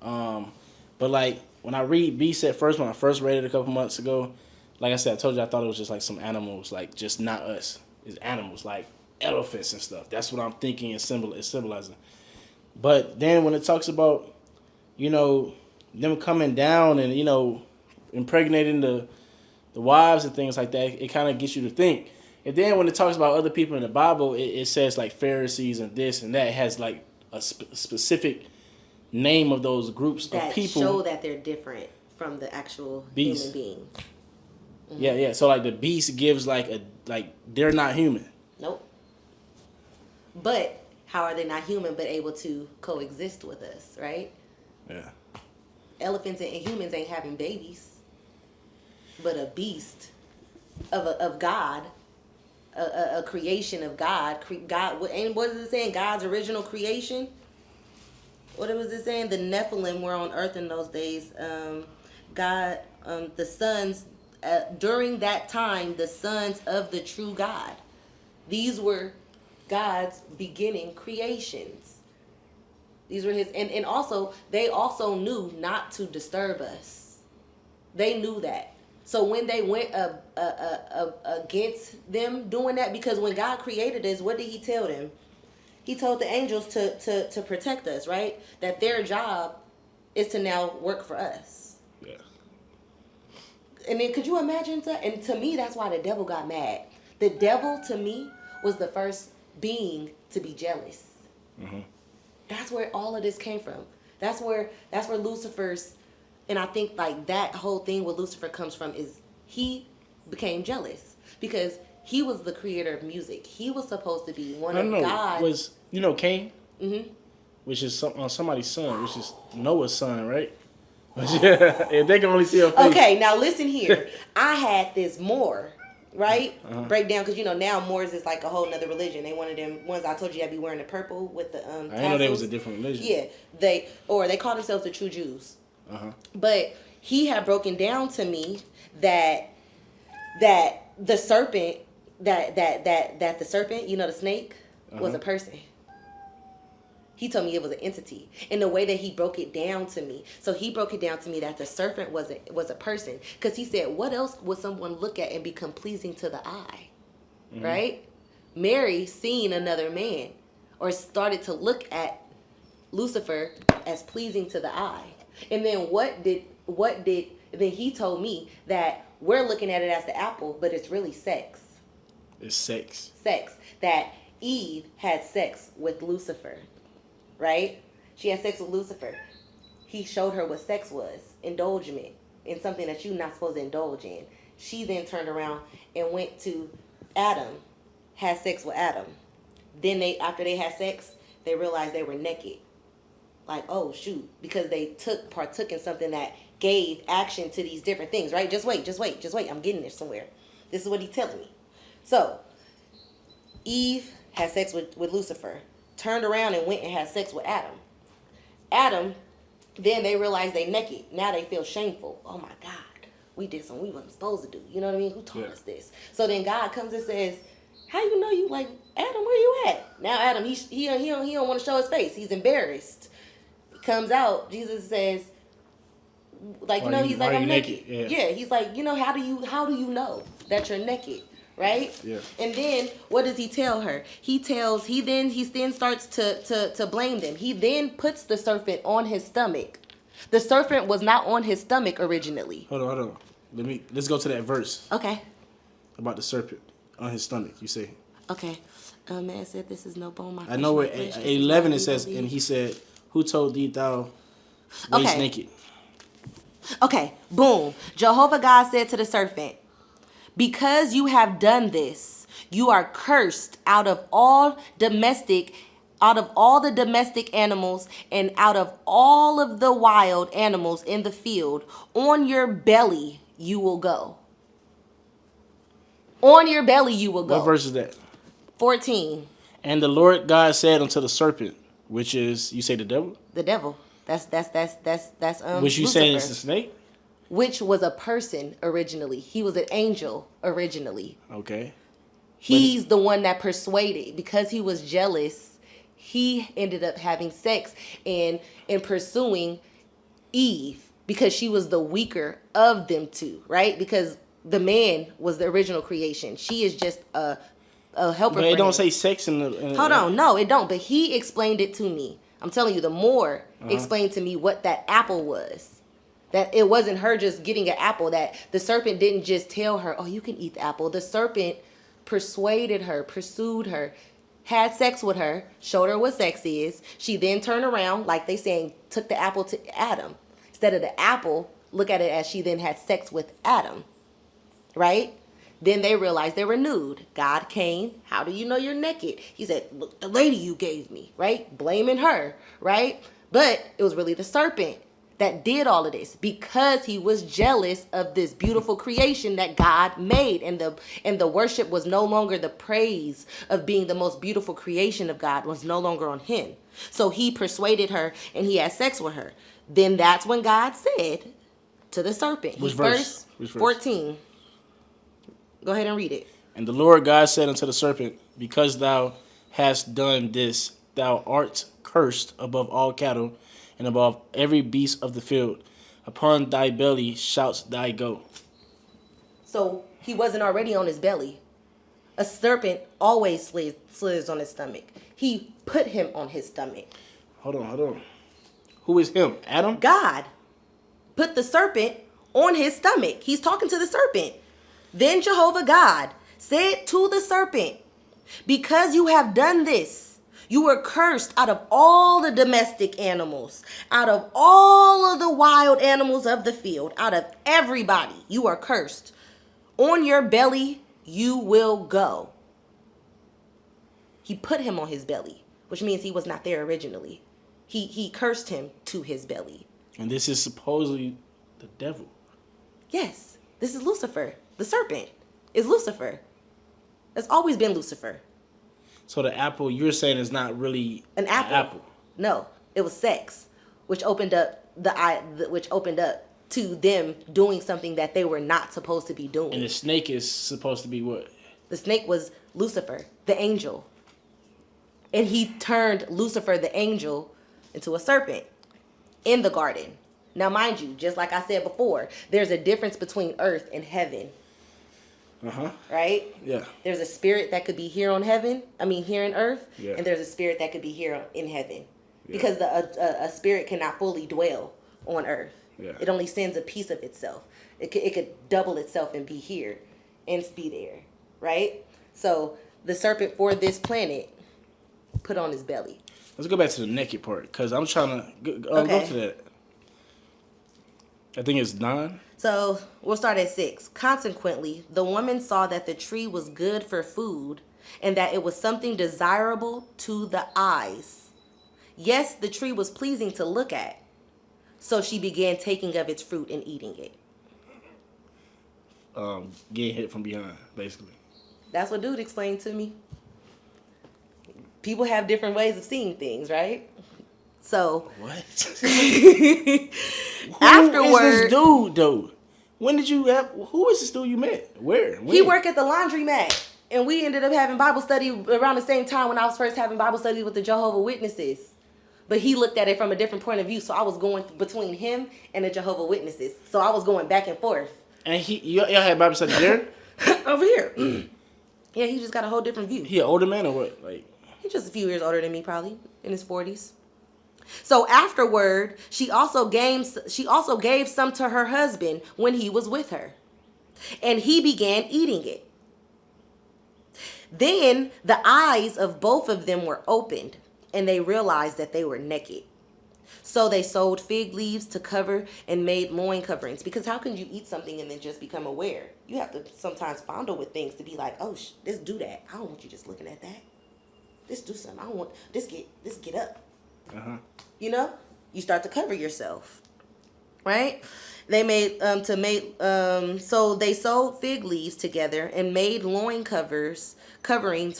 But like when I read Beast at first, when I first read it a couple months ago, like I said, I told you I thought it was just like some animals, like just not us. It's animals like elephants and stuff. That's what I'm thinking it's symbolizing. But then when it talks about, them coming down and, impregnating the wives and things like that, it kind of gets you to think. And then when it talks about other people in the Bible, it says like Pharisees and this and that. It has like a specific name of those groups that of people. That show that they're different from the actual human beings. Mm-hmm. Yeah. So like the beast gives like they're not human. Nope. But how are they not human but able to coexist with us, right? Yeah. Elephants and humans ain't having babies, but a beast of God, a creation of God. God, and what is it saying? God's original creation. What was it saying? The Nephilim were on Earth in those days. God, the sons during that time, the sons of the true God. These were God's beginning creations. These were his, and also they also knew not to disturb us. They knew that. So when they went against them doing that, because when God created us, what did he tell them? He told the angels to protect us, right? That their job is to now work for us. Yeah. And then could you imagine? And to me, that's why the devil got mad. The devil, to me, was the first being to be jealous. Mm-hmm. That's where all of this came from. That's where Lucifer's, and I think like that whole thing with Lucifer comes from is he became jealous because he was the creator of music. He was supposed to be one of God's. Was Cain? Mm-hmm. Which is somebody's son, which is Noah's son, right? Yeah, if they can only see her face. Okay, now listen here. I had this more. Right? Breakdown, because now Moors is like a whole nother religion. They one of them ones I told you that be wearing the purple with the I didn't know they was a different religion. Yeah, they call themselves the true Jews. But he had broken down to me that the serpent, that the serpent, you know, the snake, was a person. He told me it was an entity. In the way that he broke it down to me. So he broke it down to me that the serpent was a person. Because he said, what else would someone look at and become pleasing to the eye? Right? Mary seen another man, or started to look at Lucifer as pleasing to the eye. And then then he told me that we're looking at it as the apple, but it's really sex. It's sex. Sex. That Eve had sex with Lucifer. Right? She had sex with Lucifer. He showed her what sex was. Indulgement in something that you're not supposed to indulge in. She then turned around and went to Adam, had sex with Adam. Then after they had sex, they realized they were naked. Like, oh shoot, because they partook in something that gave action to these different things, right? Just wait. I'm getting there somewhere. This is what he's telling me. So, Eve had sex with Lucifer. Turned around and went and had sex with Adam. Adam, then they realized they naked. Now they feel shameful. Oh my God, we did something we wasn't supposed to do. You know what I mean? Who taught us this? So then God comes and says, how you know you like, Adam, where you at? Now Adam, he don't want to show his face. He's embarrassed. He comes out, Jesus says, like, you know, he's like, I'm naked. Yeah, he's like, you know, how do you know that you're naked? Right? Yeah. And then what does he tell her? He then starts to blame them. He then puts the serpent on his stomach. The serpent was not on his stomach originally. Hold on. Let's go to that verse. Okay. About the serpent on his stomach, you say. Okay. Man said, this is no bone, my flesh. I know where 11 it says, and he said, who told thee thou wast naked? Okay, boom. Jehovah God said to the serpent, because you have done this, you are cursed out of all the domestic animals and out of all of the wild animals in the field. On your belly you will go. On your belly you will go. What verse is that? 14. And the Lord God said unto the serpent, which is, you say the devil? The devil. That's which you Lucifer. saying is the snake? Which was a person originally. He was an angel originally. Okay. He's the one that persuaded. Because he was jealous, he ended up having sex and pursuing Eve because she was the weaker of them two, right? Because the man was the original creation. She is just a helper. But it don't say sex in the... Hold on. No, it don't. But he explained it to me. I'm telling you, the more explained to me what that apple was. That it wasn't her just getting an apple. That the serpent didn't just tell her, oh, you can eat the apple. The serpent persuaded her, pursued her, had sex with her, showed her what sex is. She then turned around, like they saying, took the apple to Adam. Instead of the apple, look at it as she then had sex with Adam. Right? Then they realized they were nude. God came. How do you know you're naked? He said, look, the lady you gave me. Right? Blaming her. Right? But it was really the serpent that did all of this because he was jealous of this beautiful creation that God made, and the worship was no longer the praise of being the most beautiful creation of God was no longer on him. So he persuaded her and he had sex with her. Then that's when God said to the serpent, Which verse? 14. Go ahead and read it. And the Lord God said unto the serpent, because thou hast done this, thou art cursed above all cattle and above every beast of the field. Upon thy belly shalt thou go. So he wasn't already on his belly. A serpent always slithers on his stomach. He put him on his stomach. Hold on. Who is him? Adam? God put the serpent on his stomach. He's talking to the serpent. Then Jehovah God said to the serpent, because you have done this, you were cursed out of all the domestic animals, out of all of the wild animals of the field, out of everybody. You are cursed. On your belly you will go. He put him on his belly, which means he was not there originally. He cursed him to his belly. And this is supposedly the devil. Yes, this is Lucifer. The serpent is Lucifer. It's always been Lucifer. So the apple you're saying is not really an apple. No, it was sex, which opened up to them doing something that they were not supposed to be doing. And the snake is supposed to be what? The snake was Lucifer, the angel. And he turned Lucifer, the angel, into a serpent in the garden. Now, mind you, just like I said before, there's a difference between earth and heaven. Right? Yeah. There's a spirit that could be here on here in earth, Yeah. and there's a spirit that could be here in heaven. Yeah. Because a spirit cannot fully dwell on earth. Yeah. It only sends a piece of itself. It could double itself and be here and be there. Right? So the serpent for this planet put on his belly. Let's go back to the naked part, because I'm trying to go to that. I think it's 9. So we'll start at 6. Consequently, the woman saw that the tree was good for food and that it was something desirable to the eyes. Yes, the tree was pleasing to look at. So she began taking of its fruit and eating it. Getting hit from behind, basically. That's what dude explained to me. People have different ways of seeing things, right? So what? Afterward, who is this dude though? When did you have? Who is this dude you met? Where? When? He worked at the laundromat, and we ended up having Bible study around the same time when I was first having Bible study with the Jehovah's Witnesses. But he looked at it from a different point of view, so I was going between him and the Jehovah's Witnesses. So I was going back and forth. And y'all had Bible study there? Over here. Yeah, he just got a whole different view. He an older man or what? Like, he's just a few years older than me, probably in his 40s. So afterward, she also gave some to her husband when he was with her, and he began eating it. Then the eyes of both of them were opened, and they realized that they were naked. So they sewed fig leaves to cover and made loin coverings. Because how can you eat something and then just become aware? You have to sometimes fondle with things to be like, oh, let's do that. I don't want you just looking at that. Let's do something. I don't want this. Get up. You know, you start to cover yourself, right? They made so they sewed fig leaves together and made loin coverings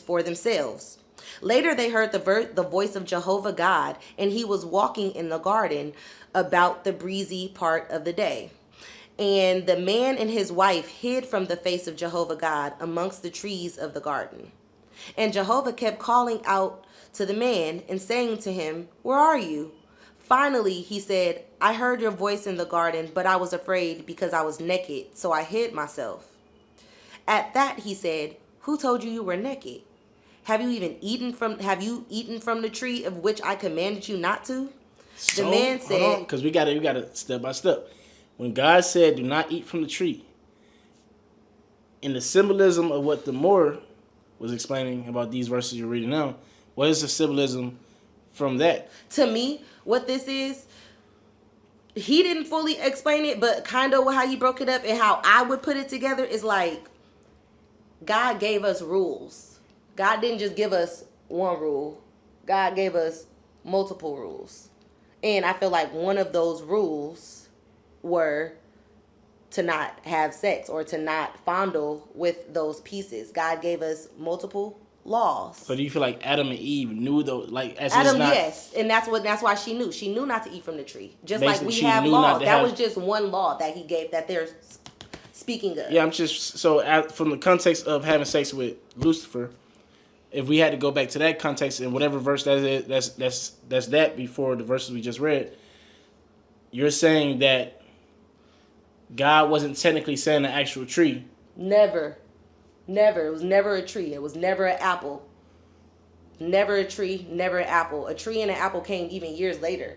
for themselves. Later, they heard the voice of Jehovah God, and he was walking in the garden about the breezy part of the day. And the man and his wife hid from the face of Jehovah God amongst the trees of the garden. And Jehovah kept calling out to the man and saying to him, "Where are you?" Finally, he said, "I heard your voice in the garden, but I was afraid because I was naked, so I hid myself." At that, he said, "Who told you you were naked? Have you eaten from the tree of which I commanded you not to?" So, the man said, because we gotta step by step. When God said, "Do not eat from the tree," in the symbolism of what the Moor was explaining about these verses you're reading now, what is the symbolism from that? To me, what this is, he didn't fully explain it, but kind of how he broke it up and how I would put it together is like, God gave us rules. God didn't just give us one rule. God gave us multiple rules. And I feel like one of those rules were to not have sex or to not fondle with those pieces. God gave us multiple laws. So do you feel like Adam and Eve knew those? Like, as Adam, not, yes, and that's why she knew. She knew not to eat from the tree. Just like we she have knew laws. not to That have- was just one law that he gave that they're speaking of. Yeah, I'm just from the context of having sex with Lucifer. If we had to go back to that context in whatever verse that is, that's that before the verses we just read. You're saying that God wasn't technically saying an actual tree. Never. It was never a tree. It was never an apple. Never a tree, never an apple. A tree and an apple came even years later.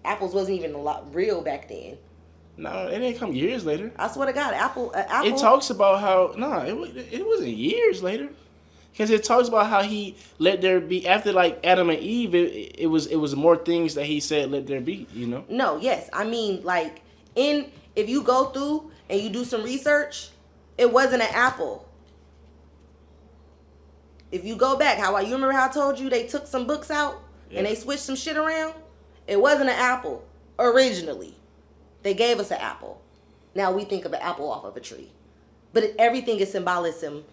Apples wasn't even a lot real back then. No, it didn't come years later. I swear to God, apple. It talks about how it wasn't years later, because it talks about how he let there be after like Adam and Eve. It was more things that he said let there be. You know. No, yes, I mean like if you go through and you do some research, it wasn't an apple. If you go back, you remember how I told you they took some books out and they switched some shit around? It wasn't an apple originally. They gave us an apple. Now we think of an apple off of a tree. But everything is symbolism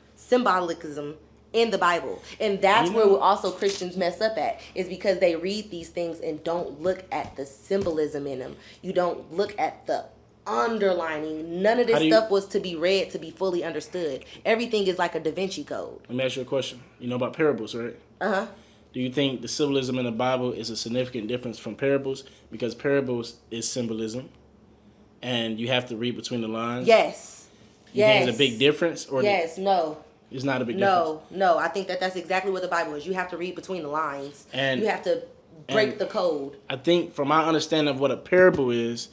in the Bible. And that's You where know- also Christians mess up at, is because they read these things and don't look at the symbolism in them. You don't look at the underlining. None of How this do you- stuff was to be read to be fully understood. Everything is like a Da Vinci Code. Let me ask you a question. You know about parables, right? Uh-huh. Do you think the symbolism in the Bible is a significant difference from parables? Because parables is symbolism, and you have to read between the lines. Yes. You think it's a big difference, or Yes. No. it's not a big difference? No. I think that's exactly what the Bible is. You have to read between the lines. And- you have to break and- the code. I think, from my understanding of what a parable is,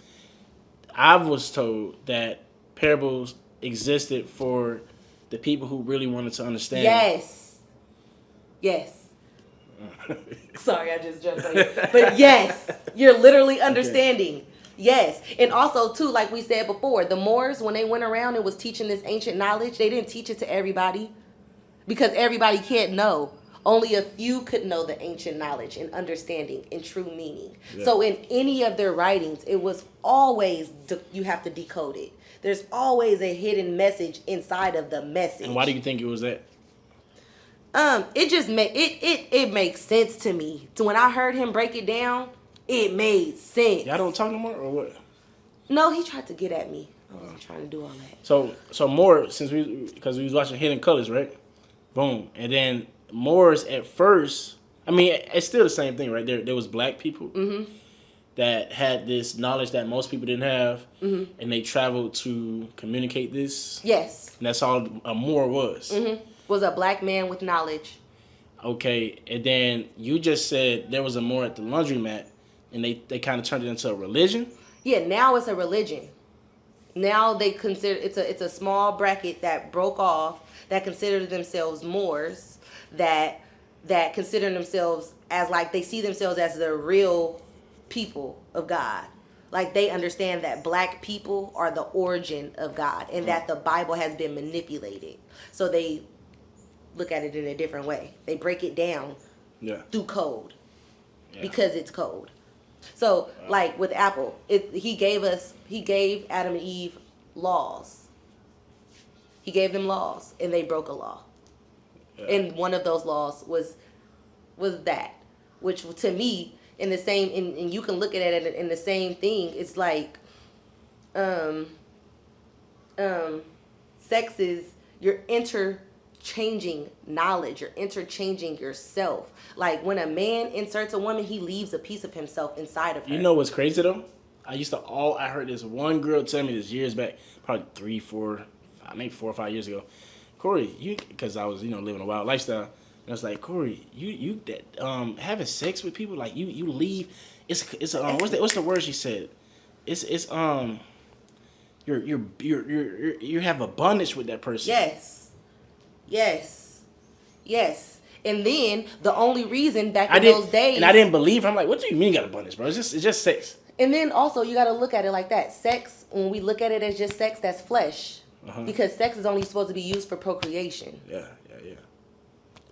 I was told that parables existed for the people who really wanted to understand. Yes. Sorry, I just jumped on you. But yes, you're literally understanding. Yes. And also, too, like we said before, the Moors, when they went around and was teaching this ancient knowledge, they didn't teach it to everybody because everybody can't know. Only a few could know the ancient knowledge and understanding and true meaning. Yeah. So in any of their writings, it was always, you have to decode it. There's always a hidden message inside of the message. And why do you think it was that? It just it makes sense to me. So when I heard him break it down, it made sense. Y'all don't talk no more, or what? No, he tried to get at me. I wasn't trying to do all that. So more, because we was watching Hidden Colors, right? Boom, and then Moors at first, I mean, it's still the same thing, right? There was black people that had this knowledge that most people didn't have, and they traveled to communicate this. Yes. And that's all a Moor was. Was a black man with knowledge. Okay, and then you just said there was a Moor at the laundromat, and they kind of turned it into a religion. Yeah, now it's a religion. Now they consider it's a small bracket that broke off that consider themselves Moors, that consider themselves as like they see themselves as the real people of God. Like they understand that black people are the origin of God and that the Bible has been manipulated. So they look at it in a different way. They break it down through code because it's code. So like with Apple, he gave Adam and Eve laws. He gave them laws and they broke a law. And one of those laws was that, which to me in the same, and you can look at it in the same thing. It's like, sex is, you're interchanging knowledge. You're interchanging yourself. Like when a man inserts a woman, he leaves a piece of himself inside of her. You know what's crazy though? I heard this one girl tell me this years back, probably 3, 4, maybe 4 or 5 years ago. Corey, because I was, living a wild lifestyle. And I was like, Corey, you having sex with people, like you leave. What's the word she said? You have abundance with that person. Yes. And then the only reason back in those days, and I didn't believe her. I'm like, what do you mean you got abundance, bro? It's just sex. And then also you got to look at it like that. Sex, when we look at it as just sex, that's flesh. Because sex is only supposed to be used for procreation. Yeah.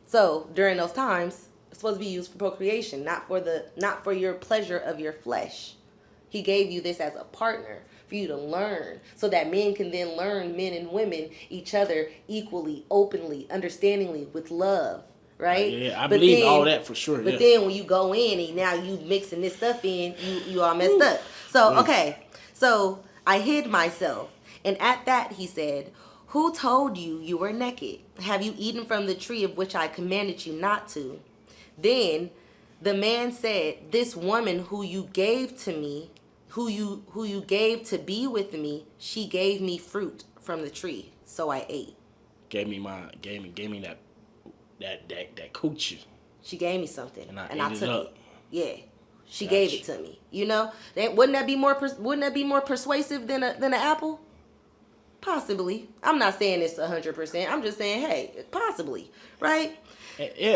So during those times, it's supposed to be used for procreation, not for your pleasure of your flesh. He gave you this as a partner for you to learn, so that men can then learn, men and women, each other equally, openly, understandingly, with love. Right? Yeah, I believe all that for sure. But then when you go in and now you mixing this stuff in, you all messed up. So, okay. So I hid myself. And at that he said, "Who told you you were naked? Have you eaten from the tree of which I commanded you not to?" Then the man said, "This woman who you gave to me, who you gave to be with me, she gave me fruit from the tree, so I ate." Gave me that coochie. She gave me something, and I took it up. it. Yeah, she gave it to me. Wouldn't that be more persuasive than an apple? Possibly. I'm not saying it's 100%. I'm just saying, hey, possibly, right? Yeah,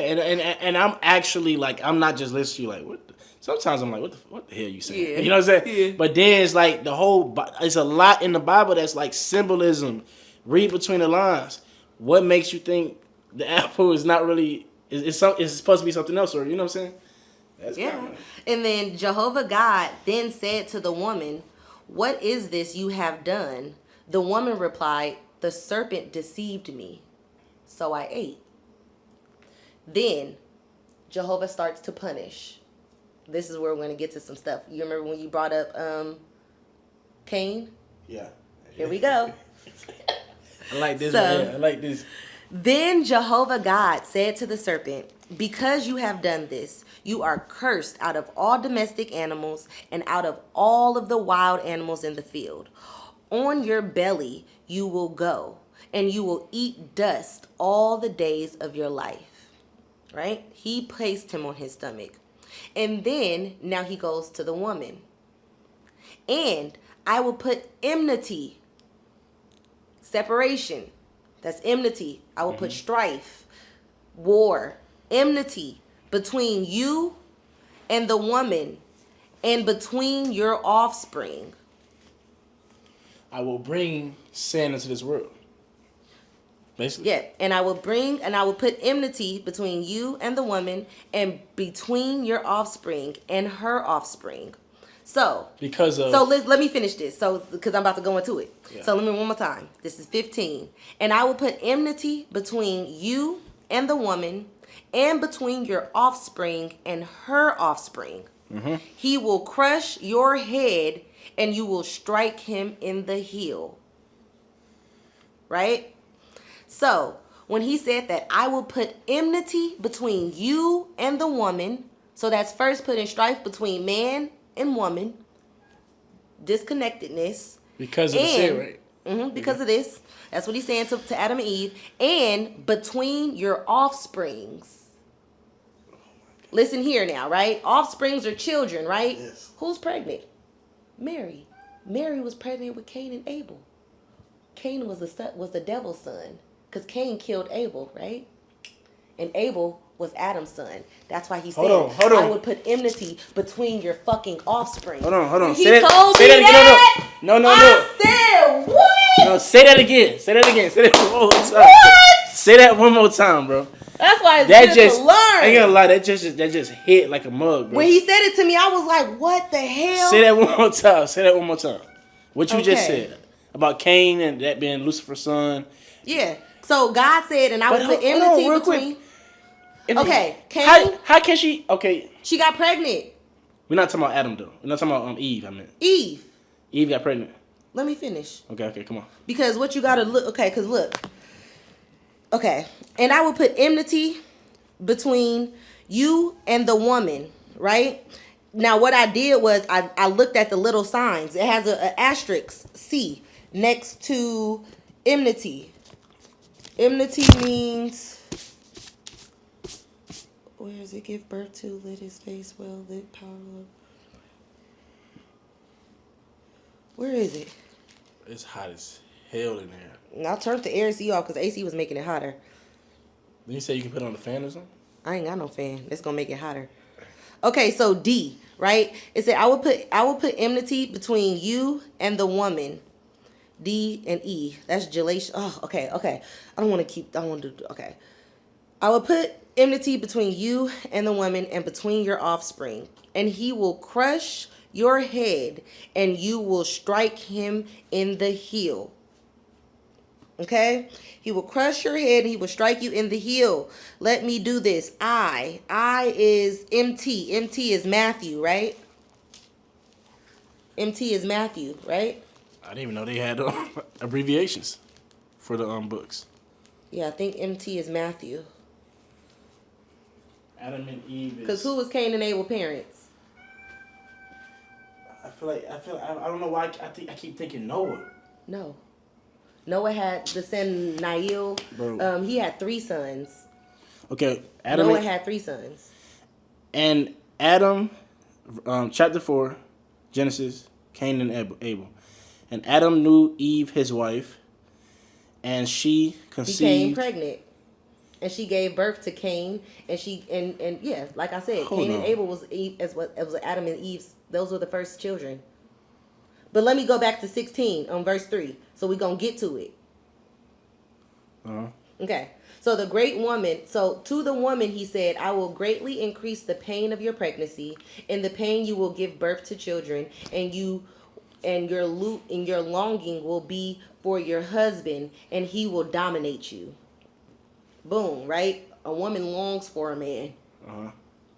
and I'm actually like, I'm not just listening to you like, what? Sometimes I'm like, what the hell you saying? Yeah. You know what I'm saying? Yeah. But then it's like it's a lot in the Bible that's like symbolism. Read between the lines. What makes you think the apple is not really it's supposed to be something else, or you know what I'm saying? That's kinda... And then Jehovah God then said to the woman, "What is this you have done?" The woman replied, "The serpent deceived me, so I ate." Then Jehovah starts to punish. This is where we're going to get to some stuff. You remember when you brought up Cain? Yeah. Here we go. I like this. So- Right here. I like this. Then Jehovah God said to the serpent, because you have done this, you are cursed out of all domestic animals and out of all of the wild animals in the field. On your belly you will go, and you will eat dust all the days of your life. Right? He placed him on his stomach. And then, now he goes to the woman. And I will put enmity, separation. That's enmity. I will put strife, war, enmity between you and the woman and between your offspring. I will bring sin into this world. Basically. Yeah, and I will put enmity between you and the woman and between your offspring and her offspring. So let me finish this. So because I'm about to go into it. Yeah. So let me one more time. This is 15. And I will put enmity between you and the woman and between your offspring and her offspring. Mm-hmm. He will crush your head and you will strike him in the heel. Right? So when he said that I will put enmity between you and the woman, so that's first putting strife between man and woman, disconnectedness. Because of the sin, right? Mm-hmm, because of this. That's what he's saying to Adam and Eve. And between your offsprings. Listen here now, right? Offsprings are children, right? Yes. Who's pregnant? Mary. Mary was pregnant with Cain and Abel. Cain was the devil's son. Because Cain killed Abel, right? And Abel was Adam's son. That's why he said, hold on. I would put enmity between your fucking offspring. Hold on. And he told me that. No. I said, what? No, say that again. Say that one more time. What? Say that one more time, bro. That's why it's good to learn. I ain't gonna lie, that just hit like a mug, bro. When he said it to me, I was like, what the hell? Say that one more time. What you just said about Cain and that being Lucifer's son. Yeah. So God said, and I would put enmity between. Okay, Cain. How can she? Okay. She got pregnant. We're not talking about Adam though. We're not talking about Eve. I mean. Eve. Eve got pregnant. Let me finish. Okay, come on. Because what you gotta look. Okay, because look. Okay, and I will put enmity between you and the woman, right? Now, what I did was I looked at the little signs. It has an asterisk C next to enmity. Enmity means, where does it give birth to? Lit his face well, lit power. Where is it? It's hot as hell in there. And I turned the AC off because AC was making it hotter. Did you say you can put on the fan or something? I ain't got no fan. That's gonna make it hotter. Okay, so D, right? It said I will put enmity between you and the woman. D and E. That's gelation. Oh, okay. I don't want to do. Okay. I will put enmity between you and the woman and between your offspring, and he will crush your head, and you will strike him in the heel. Okay? He will crush your head, and he will strike you in the heel. Let me do this. I is MT. MT is Matthew, right? MT is Matthew, right? I didn't even know they had abbreviations for the books. Yeah, I think MT is Matthew. Adam and Eve is... Because who was Cain and Abel parents? I don't know why I keep thinking Noah. No. Noah had the son Nail. He had 3 sons. Okay, Noah had 3 sons. And Adam, chapter 4, Genesis, Cain and Abel. And Adam knew Eve, his wife, and she conceived. Became pregnant. And she gave birth to Cain, and yeah, like I said, Cain and Abel was Adam and Eve's. Those were the first children. But let me go back to 16 on verse 3. So we're gonna get to it. Okay. So the great woman. So to the woman he said, "I will greatly increase the pain of your pregnancy. In the pain you will give birth to children, and your longing will be for your husband, and he will dominate you." Boom, right? A woman longs for a man.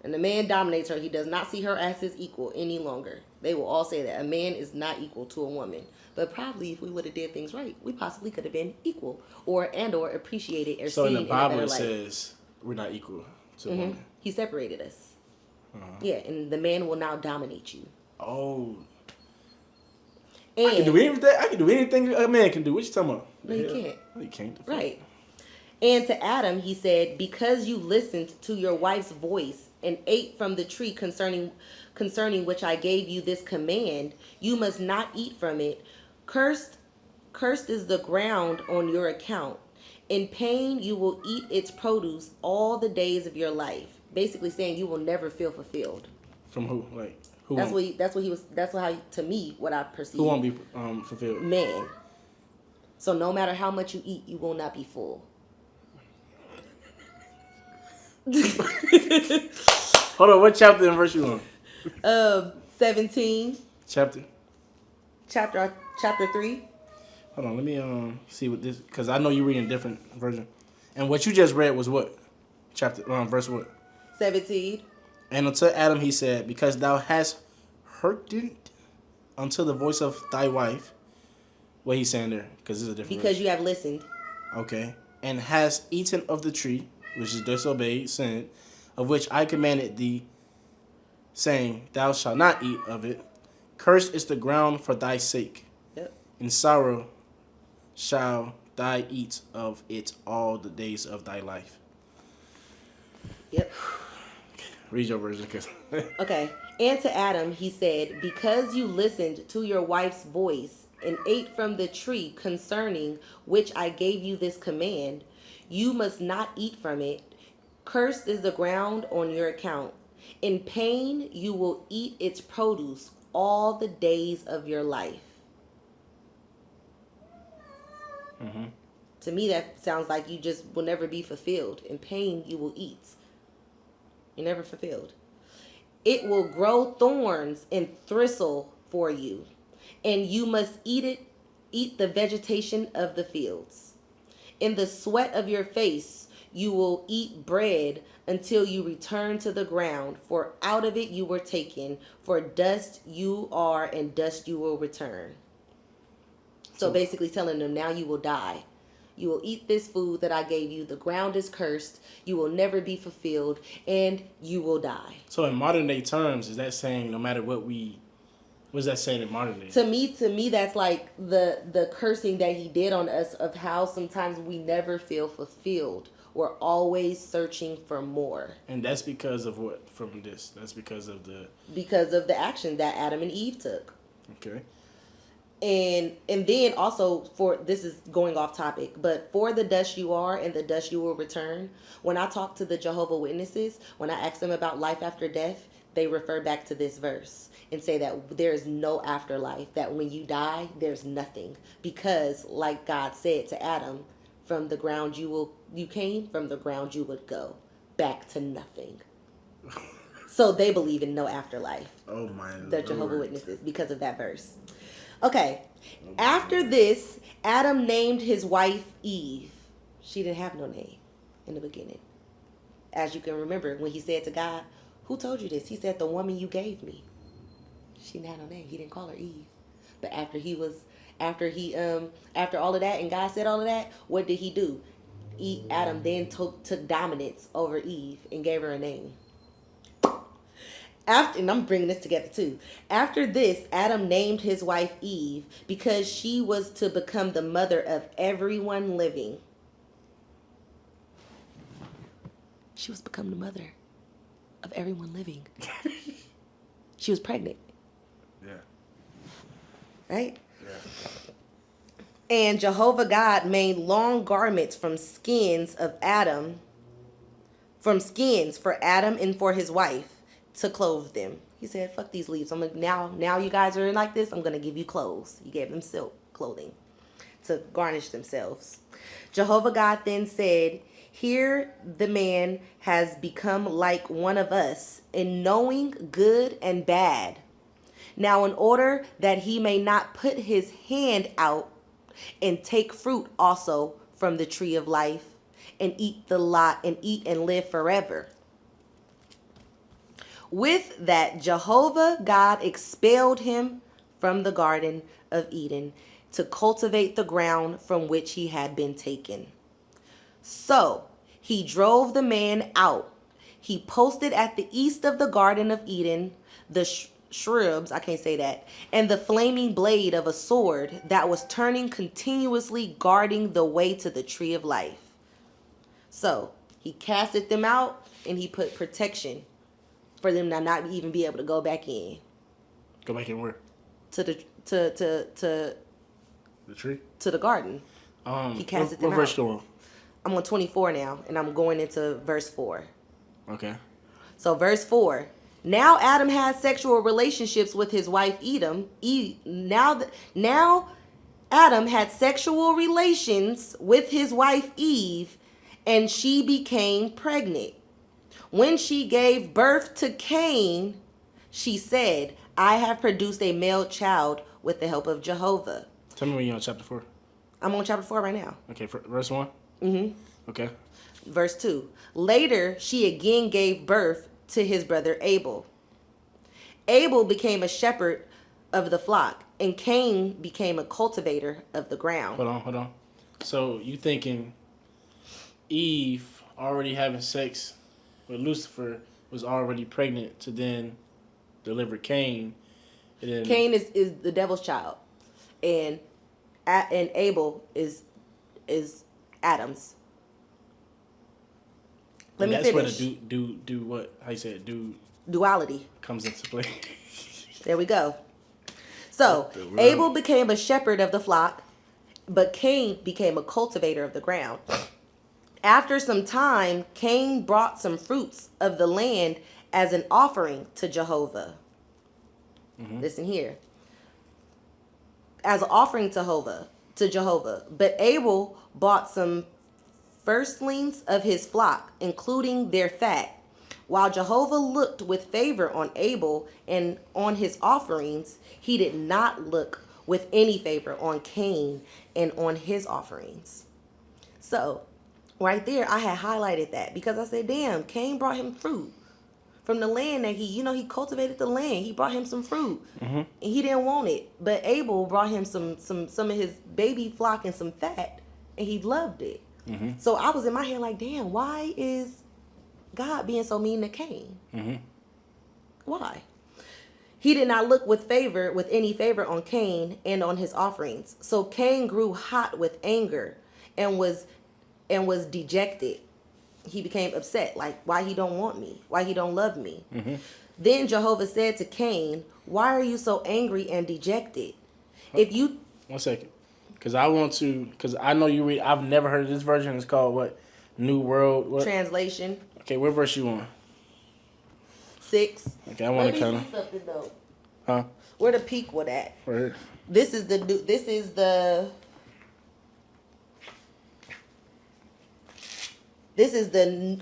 And the man dominates her. He does not see her as his equal any longer. They will all say that a man is not equal to a woman. But probably if we would have did things right, we possibly could have been equal or appreciated or So seen in the Bible in a it better light. says we're not equal to women. He separated us. Yeah, and the man will now dominate you. Oh. And I can do anything. I can do anything a man can do. What you talking about? No, you can't. No, you can't. Right. And to Adam, he said, because you listened to your wife's voice and ate from the tree concerning which I gave you this command, you must not eat from it. Cursed is the ground on your account. In pain, you will eat its produce all the days of your life. Basically saying you will never feel fulfilled. From who? Like who? That's how to me what I perceive. Who won't be fulfilled? Man. So no matter how much you eat, you will not be full. Hold on, what chapter and verse you on? 17. Chapter 3. Hold on, let me see what this, because I know you're reading a different version. And what you just read was what? Chapter verse what? 17. And unto Adam he said, because thou hast hearkened unto the voice of thy wife. What he's saying there? Because this is a different Because verse. you have listened. Okay. And hast eaten of the tree, which is disobeyed, sin, of which I commanded thee, saying, thou shalt not eat of it. Cursed is the ground for thy sake. Yep. In sorrow shall thou eat of it all the days of thy life. Yep. Read your version, cause Okay. And to Adam he said, because you listened to your wife's voice and ate from the tree concerning which I gave you this command, you must not eat from it. Cursed is the ground on your account. In pain you will eat its produce all the days of your life. Mm-hmm. To me, that sounds like you just will never be fulfilled. In pain you will eat. You're never fulfilled. It will grow thorns and thistle for you, and you must eat the vegetation of the fields. In the sweat of your face you will eat bread until you return to the ground, for out of it you were taken, for dust you are, and dust you will return. So basically telling them, now you will die. You will eat this food that I gave you. The ground is cursed. You will never be fulfilled, and you will die. So in modern day terms, is that saying no matter what does that saying in modern day? To me, that's like the cursing that he did on us, of how sometimes we never feel fulfilled. We're always searching for more. And that's because of what from this? That's because of the action that Adam and Eve took. Okay. And then also, for this is going off topic, but for the dust you are and the dust you will return. When I talk to the Jehovah's Witnesses, when I ask them about life after death, they refer back to this verse and say that there is no afterlife, that when you die, there's nothing. Because like God said to Adam, from the ground you came, from the ground you would go, back to nothing. So they believe in no afterlife. Oh my The Jehovah's Witnesses, because of that verse. Okay. After this, Adam named his wife Eve. She didn't have no name in the beginning. As you can remember, when he said to God, who told you this? He said, the woman you gave me. She didn't have no name. He didn't call her Eve. But after all of that, and God said all of that, what did he do? Adam then took dominance over Eve and gave her a name. And I'm bringing this together too. After this, Adam named his wife Eve because she was to become the mother of everyone living. She was to become the mother of everyone living. She was pregnant. Yeah. Right? Yeah. And Jehovah God made long garments from skins for Adam and for his wife, to clothe them. He said, fuck these leaves. I'm like, now you guys are like this, I'm going to give you clothes. He gave them silk clothing to garnish themselves. Jehovah God then said, here the man has become like one of us in knowing good and bad. Now in order that he may not put his hand out and take fruit also from the tree of life and eat and live forever. With that, Jehovah God expelled him from the Garden of Eden to cultivate the ground from which he had been taken. So he drove the man out. He posted at the east of the Garden of Eden the shrubs, I can't say that, and the flaming blade of a sword that was turning continuously, guarding the way to the tree of life. So he casted them out, and he put protection for them to not even be able to go back in. Go back in where? To the The tree? to the garden. He casted them what verse out. you on? I'm on 24 now, and I'm going into verse 4. Okay. So verse 4. Now Adam had sexual relationships with his wife Now Adam had sexual relations with his wife Eve, and she became pregnant. When she gave birth to Cain, she said, I have produced a male child with the help of Jehovah. Tell me when you're on chapter 4. I'm on chapter 4 right now. Okay, verse 1? Mm-hmm. Okay. Verse 2. Later, she again gave birth to his brother Abel. Abel became a shepherd of the flock, and Cain became a cultivator of the ground. Hold on. So you thinking Eve already having sex with Lucifer was already pregnant to then deliver Cain? And then Cain is the devil's child, and Abel is Adam's. Let me that's finish. Where the do what? How you say it? Duality comes into play. There we go. So Abel became a shepherd of the flock, but Cain became a cultivator of the ground. After some time, Cain brought some fruits of the land as an offering to Jehovah. Mm-hmm. Listen here. As an offering to Jehovah. But Abel bought some firstlings of his flock, including their fat. While Jehovah looked with favor on Abel and on his offerings, he did not look with any favor on Cain and on his offerings. So, right there, I had highlighted that because I said, damn, Cain brought him fruit from the land that he cultivated the land. He brought him some fruit, mm-hmm. and he didn't want it. But Abel brought him some of his baby flock and some fat, and he loved it. Mm-hmm. So I was in my head like, damn, why is God being so mean to Cain? Mm-hmm. Why? He did not look with any favor on Cain and on his offerings. So Cain grew hot with anger and was dejected. He became upset, like, why he don't want me? Why he don't love me? Mm-hmm. Then Jehovah said to Cain, why are you so angry and dejected? If you... 1 second. Because I know you read, I've never heard of this version. It's called what? New World... What? Translation. Okay, what verse you on? 6. Okay, I want to kind of... something though. Huh? Where the peak with that? Right here. This is the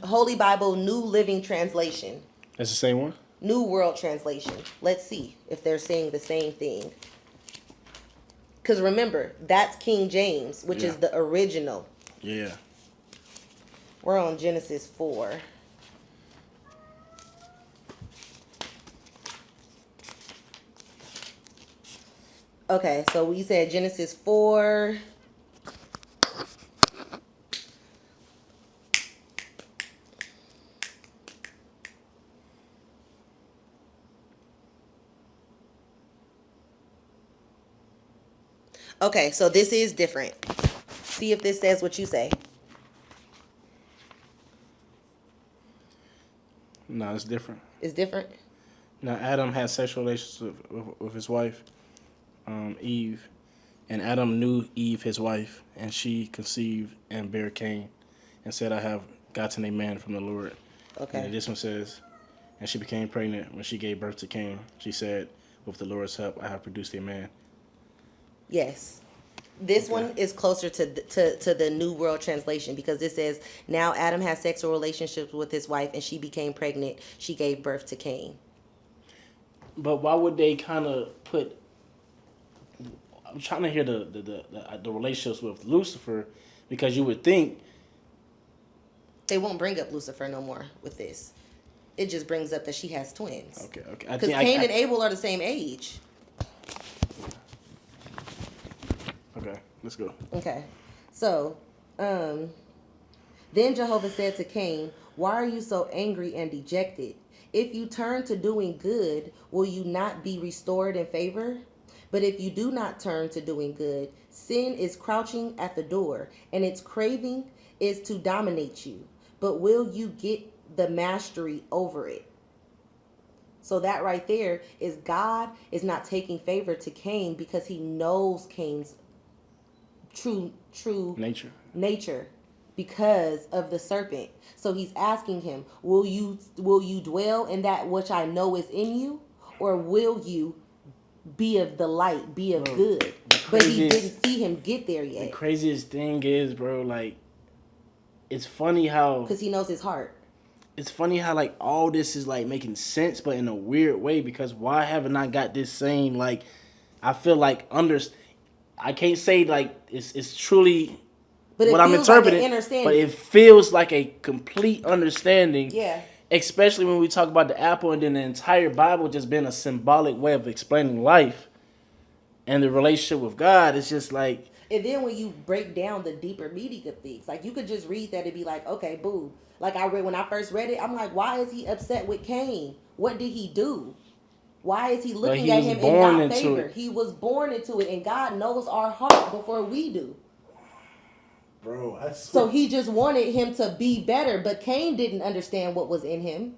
Holy Bible New Living Translation. That's the same one? New World Translation. Let's see if they're saying the same thing. Because remember, that's King James, which is the original. Yeah. We're on Genesis 4. Okay, so we said Genesis 4. Okay, so this is different. See if this says what you say. No, it's different. It's different? Now, Adam had sexual relations with his wife, Eve. And Adam knew Eve, his wife, and she conceived and bare Cain and said, I have gotten a man from the Lord. Okay. And this one says, and she became pregnant when she gave birth to Cain. She said, with the Lord's help, I have produced a man. Yes. This one is closer to the New World Translation because it says, now Adam had sexual relationships with his wife and she became pregnant. She gave birth to Cain. But why would they kind of put... I'm trying to hear the relationships with Lucifer because you would think They won't bring up Lucifer no more with this. It just brings up that she has twins. Okay. Because Cain and Abel are the same age. Okay, let's go. Okay. So, then Jehovah said to Cain, "Why are you so angry and dejected? If you turn to doing good, will you not be restored in favor? But if you do not turn to doing good, sin is crouching at the door, and its craving is to dominate you. But will you get the mastery over it?" So that right there is God is not taking favor to Cain because he knows Cain's true nature because of the serpent. So he's asking him, will you dwell in that which I know is in you, or will you be of the light, be of good? But he didn't see him get there yet. The craziest thing is, bro, like, it's funny how, because he knows his heart. It's funny how, like, all this is, like, making sense, but in a weird way, because why haven't I got this same, like, I feel like, I can't say, like, it's truly but what I'm interpreting, but it feels like a complete understanding. Yeah. Especially when we talk about the apple and then the entire Bible just being a symbolic way of explaining life and the relationship with God. It's just like... And then when you break down the deeper meaning of things, like, you could just read that and be like, okay, boo. Like, when I first read it, I'm like, why is he upset with Cain? What did he do? Why is he looking at him in not favor? He was born into it, and God knows our heart before we do. Bro, I swear. So he just wanted him to be better, but Cain didn't understand what was in him.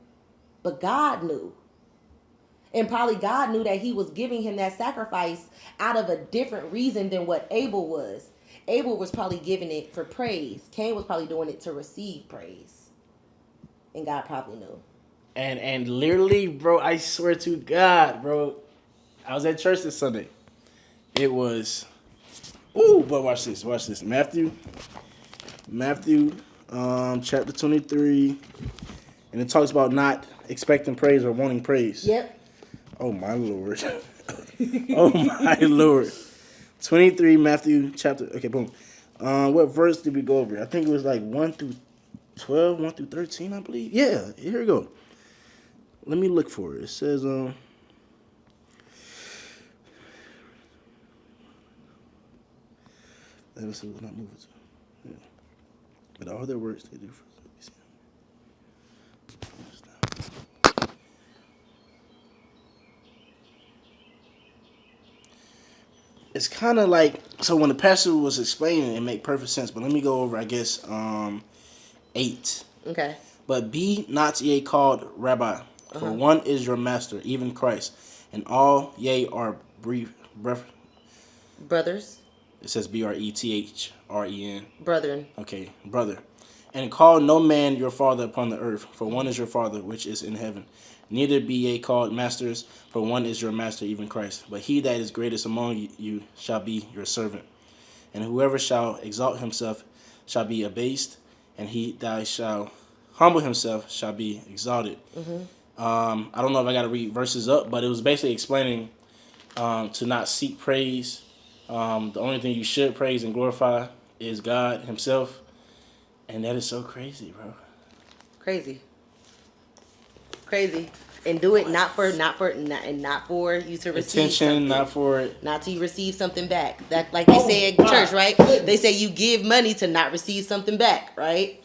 But God knew. And probably God knew that he was giving him that sacrifice out of a different reason than what Abel was. Abel was probably giving it for praise. Cain was probably doing it to receive praise. And God probably knew. And literally, bro, I swear to God, bro, I was at church this Sunday. It was, but watch this. Matthew, chapter 23, and it talks about not expecting praise or wanting praise. Yep. Oh my Lord. Oh my Lord. 23, Matthew chapter. Okay, boom. What verse did we go over? I think it was like 1 through 12, 1 through 13, I believe. Yeah, here we go. Let me look for it. It says, let me see, not moving to. Yeah. But all their works they do for. It's kind of like, so when the pastor was explaining, it made perfect sense. But let me go over, I guess, 8. Okay. But be not ye called rabbi, for one is your master, even Christ, and all ye are brothers. It says BRETHREN. Brethren. Okay, brother. And call no man your father upon the earth, for one is your Father which is in heaven. Neither be ye called masters, for one is your master, even Christ. But he that is greatest among you shall be your servant. And whoever shall exalt himself shall be abased, and he that shall humble himself shall be exalted. I don't know if I got to read verses up, but it was basically explaining to not seek praise. The only thing you should praise and glorify is God himself. And that is so crazy, bro. Crazy. And do it not for you to receive something. Not to receive something back. That, like they say at church, right? They say you give money to not receive something back, right?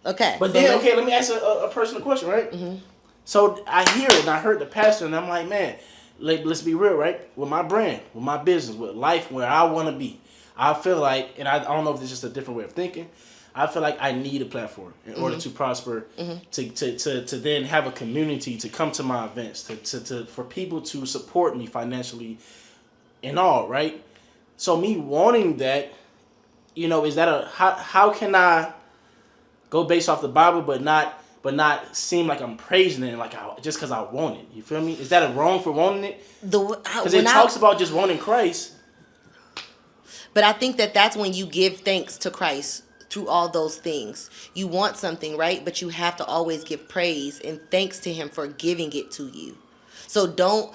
Okay. But then, let me ask a personal question, right? Mm-hmm. So I hear it, and I heard the pastor, and I'm like, man, let's be real, right? With my brand, with my business, with life, where I want to be, I feel like, and I don't know if it's just a different way of thinking, I feel like I need a platform in order to prosper, to then have a community to come to my events, to for people to support me financially and all, right? So me wanting that, is that how can I go based off the Bible but not seem like I'm praising it just because I want it? You feel me? Is that wrong for wanting it? Because it talks about just wanting Christ. But I think that's when you give thanks to Christ through all those things. You want something, right? But you have to always give praise and thanks to him for giving it to you. So don't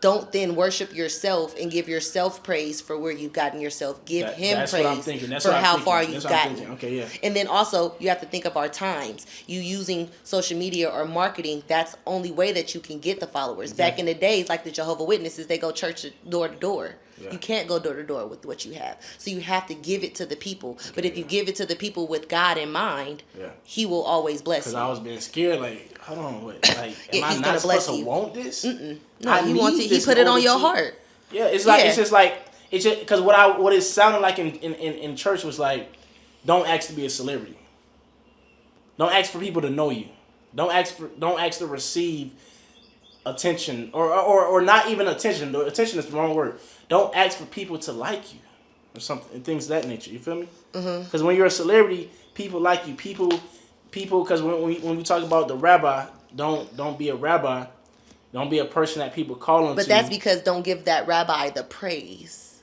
don't then worship yourself and give yourself praise for where you've gotten yourself. Give him That's praise what I'm thinking. That's for what I'm how thinking. far That's you've what I'm gotten. thinking. Okay, yeah. And then also you have to think of our times. You using social media or marketing, that's the only way that you can get the followers. Exactly. Back in the days, like the Jehovah Witnesses, they go church door to door. Yeah. You can't go door to door with what you have. So you have to give it to the people. Okay, but if you give it to the people with God in mind, he will always bless you. Because I was being scared, like, hold on, what? Like, Yeah, am I he's not gonna bless supposed to you. want this? No, he wants it. He put it on your heart. Yeah, it's like it's just like it's just because what it sounded like in church was like, don't ask to be a celebrity. Don't ask for people to know you. Don't ask to receive attention or not even attention. The attention is the wrong word. Don't ask for people to like you or something and things of that nature. You feel me? Because when you're a celebrity, people like you. People. Because when we talk about the rabbi, don't be a rabbi. Don't be a person that people call on. But that's because don't give that rabbi the praise.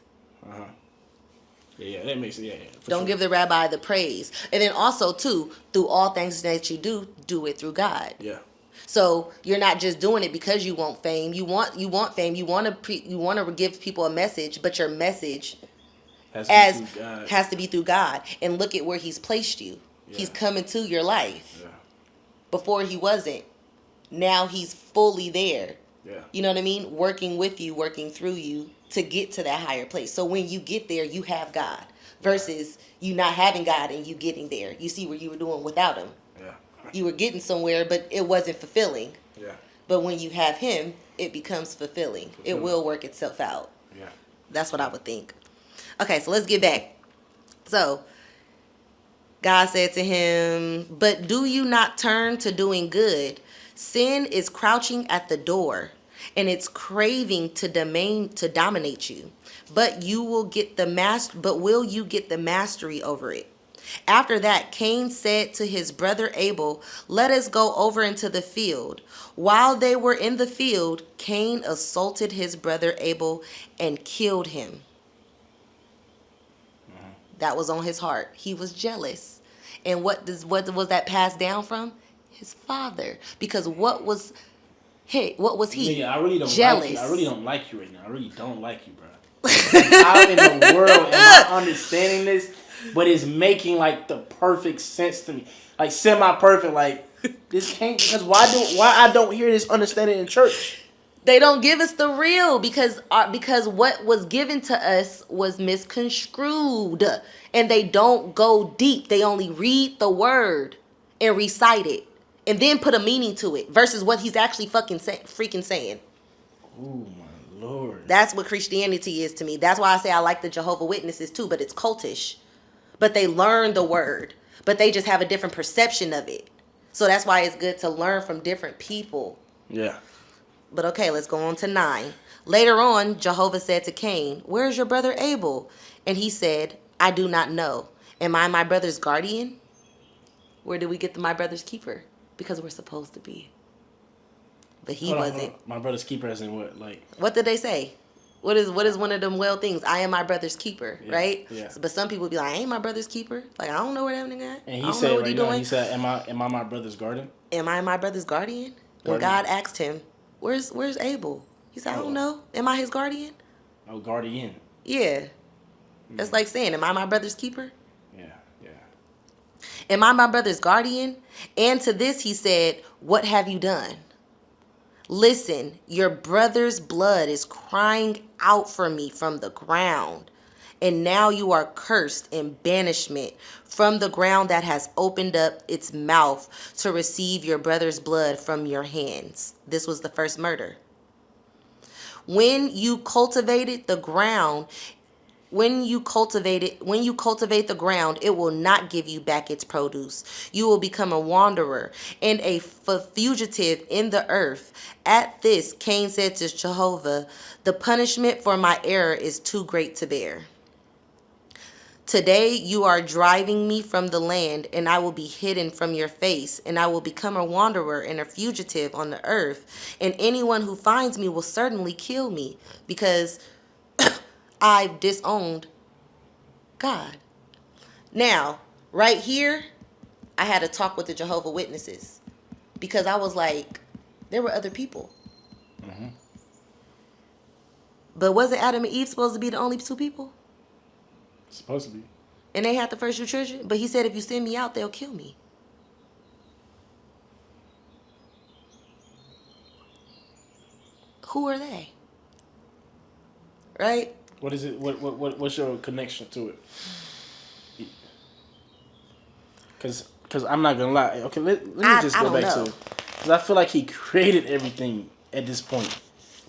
Yeah, that makes it. Yeah. Don't give the rabbi the praise, and then also too, through all things that you do it through God. Yeah. So you're not just doing it because you want fame. You want fame. You want to give people a message, but your message has to be through God. And look at where He's placed you. Yeah. He's come into your life. Yeah. Before He wasn't. Now He's fully there. Yeah. You know what I mean? Working with you, working through you to get to that higher place. So when you get there, you have God. Versus you not having God and you getting there. You see what you were doing without Him. Yeah. You were getting somewhere, but it wasn't fulfilling. Yeah. But when you have Him, it becomes fulfilling. It will work itself out. Yeah. That's what I would think. Okay, so let's get back. So God said to him, "But do you not turn to doing good? Sin is crouching at the door, and it's craving to dominate you. But will you get the mastery over it?" After that, Cain said to his brother Abel, "Let us go over into the field." While they were in the field, Cain assaulted his brother Abel and killed him. That was on his heart. He was jealous. And what was that passed down from? His father. Because what was he? Yeah, I really don't jealous. Like you. I really don't like you right now. I really don't like you, bro. How in the world am I understanding this? But it's making like the perfect sense to me. Like semi-perfect. Like this can't, because why I don't hear this understanding in church? They don't give us the real because what was given to us was misconstrued, and they don't go deep. They only read the word and recite it, and then put a meaning to it versus what he's actually freaking saying. Oh my Lord! That's what Christianity is to me. That's why I say I like the Jehovah Witnesses too, but it's cultish. But they learn the word, but they just have a different perception of it. So that's why it's good to learn from different people. Yeah. But okay, let's go on to 9. Later on, Jehovah said to Cain, "Where is your brother Abel?" And he said, "I do not know. Am I my brother's guardian?" Where did we get the my brother's keeper? Because we're supposed to be. But he wasn't. My brother's keeper as in what? Like, what did they say? What is one of them well things? I am my brother's keeper, right? Yeah. But some people be like, "I ain't my brother's keeper." Like, I don't know where that nigga at. And he said right now, he said, "Am I my brother's guardian?" Am I my brother's guardian? When God asked him, Where's Abel? He said, "I don't know. Am I his guardian?" Oh, guardian. Yeah. That's like saying, "Am I my brother's keeper?" Yeah. Am I my brother's guardian? And to this he said, "What have you done? Listen, your brother's blood is crying out for me from the ground. And now you are cursed in banishment from the ground that has opened up its mouth to receive your brother's blood from your hands." This was the first murder. When you cultivate the ground, it will not give you back its produce. You will become a wanderer and a fugitive in the earth. At this, Cain said to Jehovah, "The punishment for my error is too great to bear. Today you are driving me from the land, and I will be hidden from your face, and I will become a wanderer and a fugitive on the earth, and anyone who finds me will certainly kill me, because I've disowned God." Now, right here, I had a talk with the Jehovah Witnesses, because I was like, there were other people. Mm-hmm. But wasn't Adam and Eve supposed to be the only two people? Supposed to be. And they had the first two children? But he said, if you send me out, they'll kill me. Who are they? Right? What is it? What's your connection to it? Because I'm not gonna lie. Okay, let me just go back to, because I feel like he created everything at this point.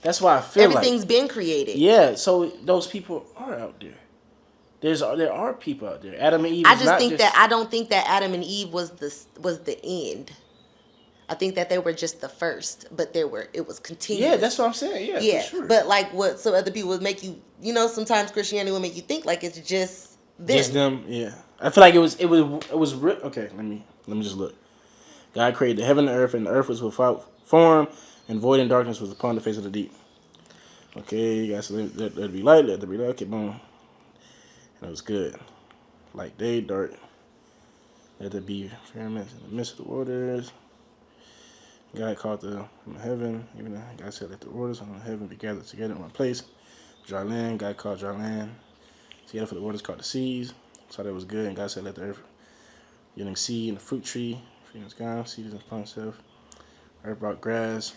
That's why I feel everything's been created. Yeah, so those people are out there. There are people out there. Adam and Eve. I don't think that Adam and Eve was the end. I think that they were just the first, but it was continuous. Yeah, that's what I'm saying. Yeah, for sure. But like what some other people would make you, sometimes Christianity will make you think like it's just them. Just them, yeah. I feel like it was okay. Let me just look. God created the heaven and the earth was without form, and void and darkness was upon the face of the deep. Okay, you guys, let there be light, let there be light. Okay, boom. And it was good. Light day, dark. Let there be firmament in the midst of the waters. God called the heaven, even though God said, let the waters on the heaven be gathered together in one place. Dry land, God called dry land together, for the waters called the seas. So that was good, and God said, let the earth yielding seed and the fruit tree, tree in the sky, seed is upon itself. Earth brought grass,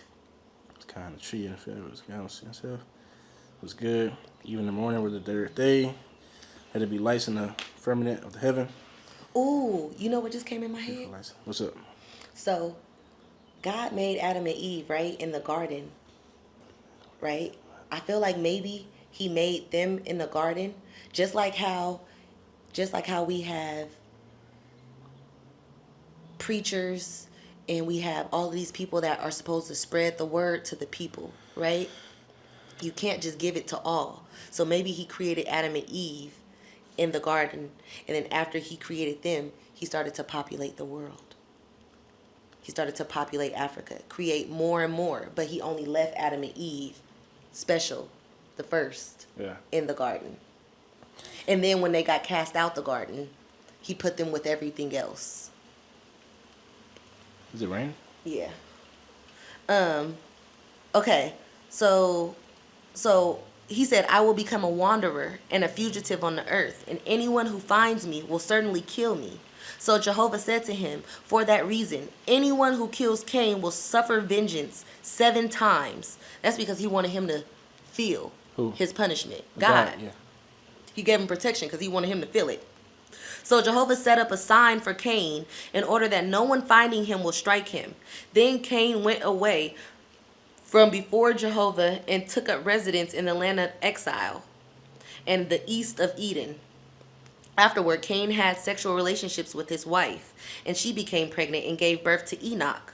it's kind of tree, and the field was God on itself. It was good. Even in the morning was the third day. Had to be lights in the firmament of the heaven. Ooh, you know what just came in my head? What's up? So, God made Adam and Eve, right, in the garden, right? I feel like maybe he made them in the garden, just like how we have preachers and we have all of these people that are supposed to spread the word to the people, right? You can't just give it to all. So maybe he created Adam and Eve in the garden, and then after he created them, he started to populate the world. He started to populate Africa, create more and more, but he only left Adam and Eve special, the first, in the garden. And then when they got cast out the garden, he put them with everything else. Is it rain? Yeah. Okay. So he said, I will become a wanderer and a fugitive on the earth, and anyone who finds me will certainly kill me. So Jehovah said to him, for that reason, anyone who kills Cain will suffer vengeance 7 times. That's because he wanted him to feel his punishment. God. Yeah. He gave him protection because he wanted him to feel it. So Jehovah set up a sign for Cain in order that no one finding him will strike him. Then Cain went away from before Jehovah and took up residence in the land of exile and the east of Eden. Afterward, Cain had sexual relationships with his wife, and she became pregnant and gave birth to Enoch.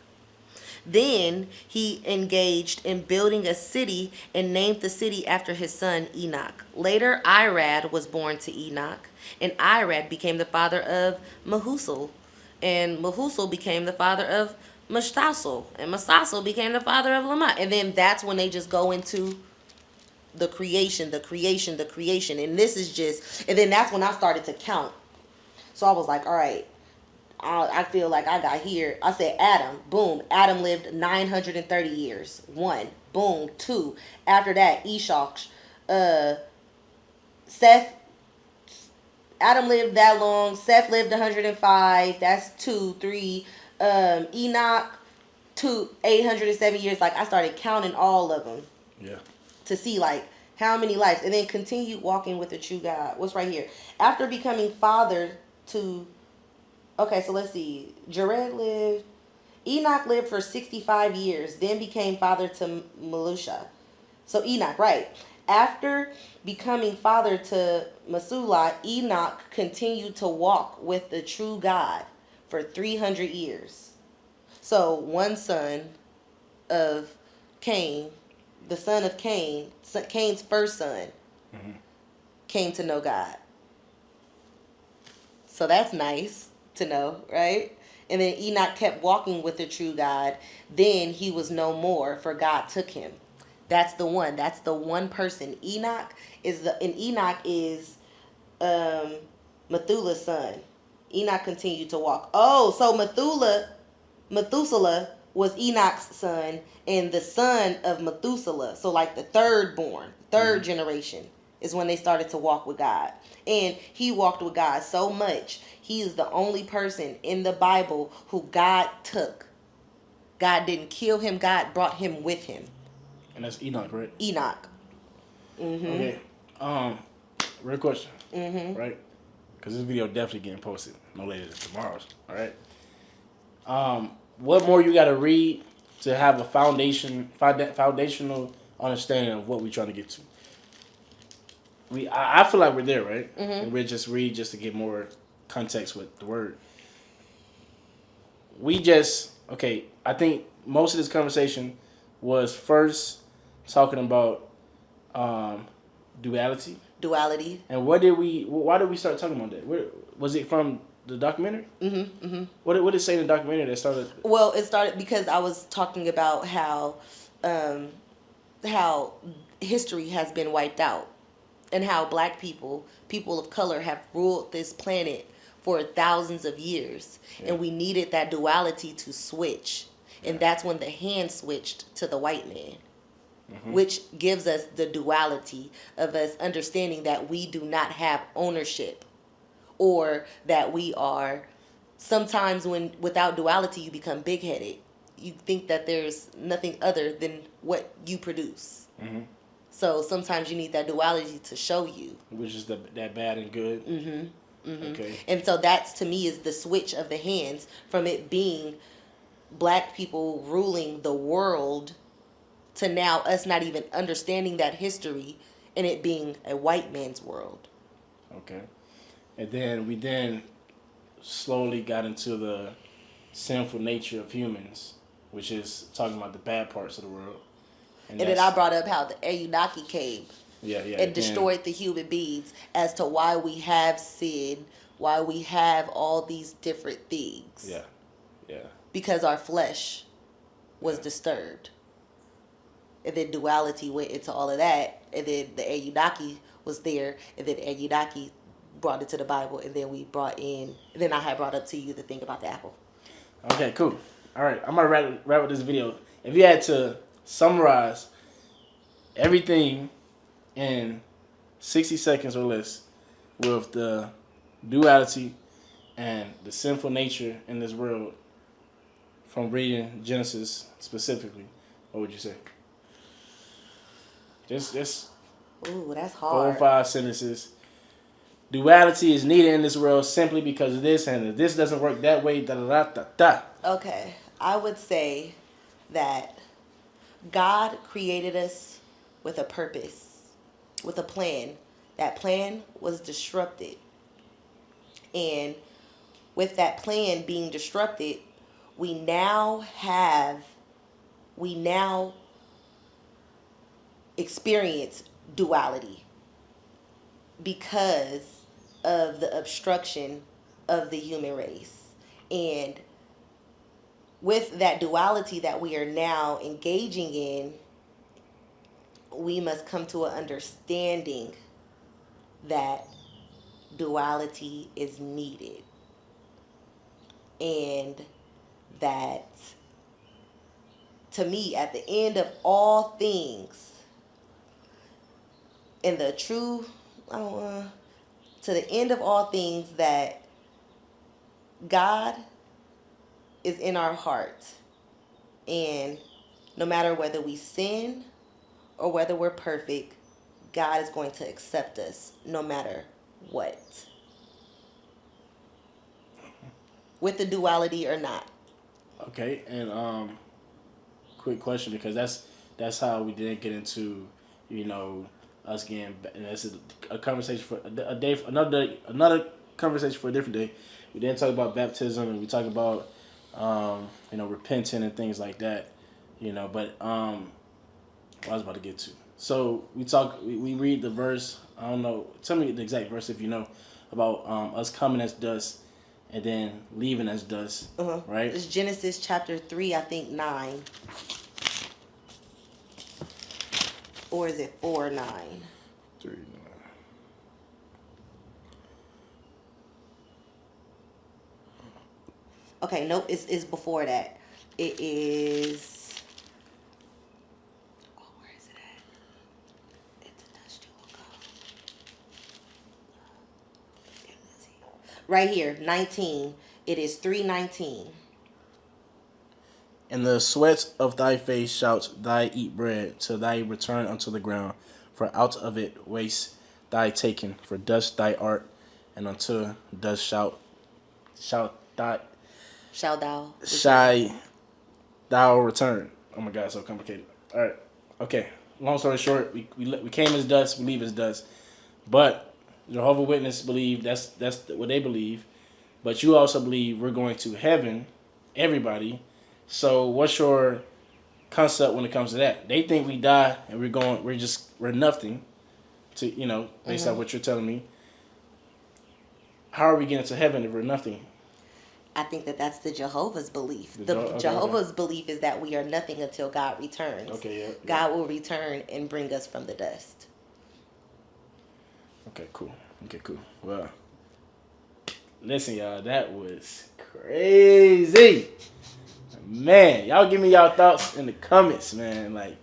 Then he engaged in building a city and named the city after his son Enoch. Later, Irad was born to Enoch, and Irad became the father of Mahusal, and Mahusal became the father of Mashtasal, and Mashtasal became the father of Lamech. And then that's when they just go into the creation. And this is just, and then that's when I started to count. So I was like, all right, I feel like I got here. I said Adam, boom. Adam lived 930 years. 1, boom. 2. After that, Eshach, Seth. Adam lived that long. Seth lived 105. That's 2, 3. Enoch, 807 years. Like, I started counting all of them. Yeah. To see like how many lives, and then continue walking with the true God. What's right here? After becoming father to, okay, so let's see. Enoch lived for 65 years, then became father to Melusha. So Enoch, right. After becoming father to Methuselah, Enoch continued to walk with the true God for 300 years. So one son of Cain, the son of Cain, Cain's first son, came to know God. So that's nice to know, right? And then Enoch kept walking with the true God. Then he was no more, for God took him. That's the one. That's the one person. Enoch is Methuselah's son. Enoch continued to walk. Oh, so Methuselah was Enoch's son, and the son of Methuselah. So like the third born, 3rd generation is when they started to walk with God. And he walked with God so much. He is the only person in the Bible who God took. God didn't kill him. God brought him with him. And that's Enoch, right? Enoch. Okay. Real question. Right? Because this video definitely getting posted no later than tomorrow's. All right. What more you got to read to have a foundational understanding of what we're trying to get to? I feel like we're there, right? And we're just read just to get more context with the word. I think most of this conversation was first talking about duality. Duality. And why did we start talking about that? Was it from the documentary? What did it say in the documentary that started? Well, it started because I was talking about how history has been wiped out, and how black people of color, have ruled this planet for thousands of years, and we needed that duality to switch, and that's when the hand switched to the white man. Which gives us the duality of us understanding that we do not have ownership, or that we are, sometimes when without duality you become big-headed. You think that there's nothing other than what you produce. So sometimes you need that duality to show you, Which is that bad and good. Okay. and so that's, to me, is the switch of the hands, from it being black people ruling the world to now us not even understanding that history, and it being a white man's world. Okay. And then we slowly got into the sinful nature of humans, which is talking about the bad parts of the world. And then I brought up how the Anunnaki came and and destroyed the human beings, as to why we have sin, why we have all these different things. Yeah. Because our flesh was disturbed. And then duality went into all of that. And then the Anunnaki was there. And then Anunnaki brought it to the Bible. And then we brought in... And then I had brought up to you the thing about the apple. Okay, cool. All right, I'm going to wrap up this video. If you had to summarize everything in 60 seconds or less with the duality and the sinful nature in this world from reading Genesis specifically, what would you say? Just Ooh, that's 4 hard. or 5 sentences. Duality is needed in this world simply because of this, and if this doesn't work that way, da da da da da. Okay, I would say that God created us with a purpose, with a plan. That plan was disrupted. And with that plan being disrupted, we now experience duality because of the obstruction of the human race. And with that duality that we are now engaging in, we must come to an understanding that duality is needed. And that, to me, at the end of all things, in the true, to the end of all things, that God is in our heart. And no matter whether we sin or whether we're perfect, God is going to accept us no matter what. With the duality or not. Okay, and quick question, because that's how we didn't get into, us getting, and this is a conversation for a day, another conversation for a different day. We didn't talk about baptism, and we talked about repenting and things like that, but what I was about to get to. So we read the verse. I don't know. Tell me the exact verse if you know, about us coming as dust and then leaving as dust. Right? It's Genesis chapter 3, I think 9. Or is it 4:9? 3:9. Okay, nope, it's before that. It is. Oh, where is it at? It's a dust you will go. Right here, 19. It is 3:19. In the sweat of thy face shalt thou eat bread till thy return unto the ground, for out of it waste thy taken, for dust thy art, and unto dust shalt thou Shall thou return? shy thou return. Oh my God, so complicated. All right, okay. Long story short, we came as dust, we leave as dust. But Jehovah's Witness believe that's what they believe. But you also believe we're going to heaven, everybody. So what's your concept when it comes to that? They think we die and we're nothing. To based on what you're telling me. How are we getting to heaven if we're nothing? I think that's the Jehovah's belief. Okay. Jehovah's belief is that we are nothing until God returns. Okay, yeah. God will return and bring us from the dust. Okay, cool. Well, listen, y'all, that was crazy. Man, y'all give me y'all thoughts in the comments, man. Like,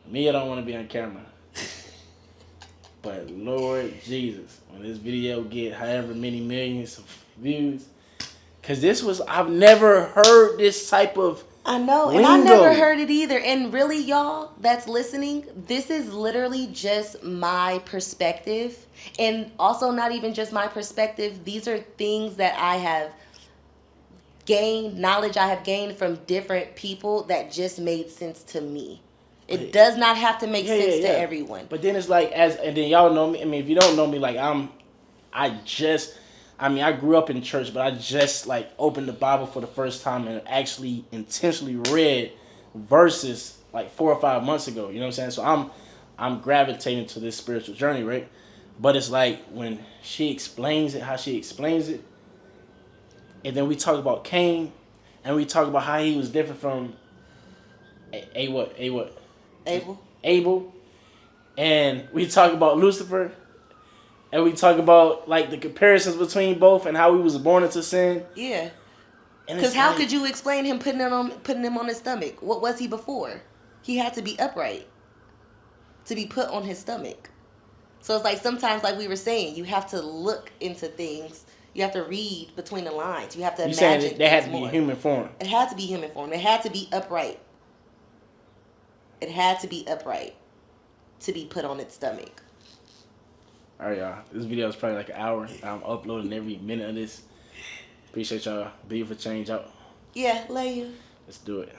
me, I don't want to be on camera. But Lord Jesus, when this video get however many millions of views, because I've never heard this type of I know, lingo. and I never heard it either. And really, y'all that's listening, this is literally just my perspective. And also not even just my perspective. These are things that I have gained, knowledge I have gained from different people that just made sense to me. It does not have to make sense to everyone. But then it's like, and then y'all know me. I mean, if you don't know me, like I grew up in church, but I just like opened the Bible for the first time and actually intentionally read verses like 4 or 5 months ago. You know what I'm saying? So I'm gravitating to this spiritual journey, right? But it's like when she explains it, how she explains it, and then we talk about Cain, and we talk about how he was different from Abel, and we talk about Lucifer, and we talk about like the comparisons between both and how he was born into sin. Yeah. Because how could you explain him putting him on his stomach? What was he before? He had to be upright to be put on his stomach. So it's like sometimes, like we were saying, you have to look into things. You have to read between the lines. You have to imagine. You saying they had to be human form? It had to be human form. It had to be upright. It had to be upright to be put on its stomach. All right, y'all. This video is probably like an hour. I'm uploading every minute of this. Appreciate y'all. Be for change out. Yeah, love you. Let's do it.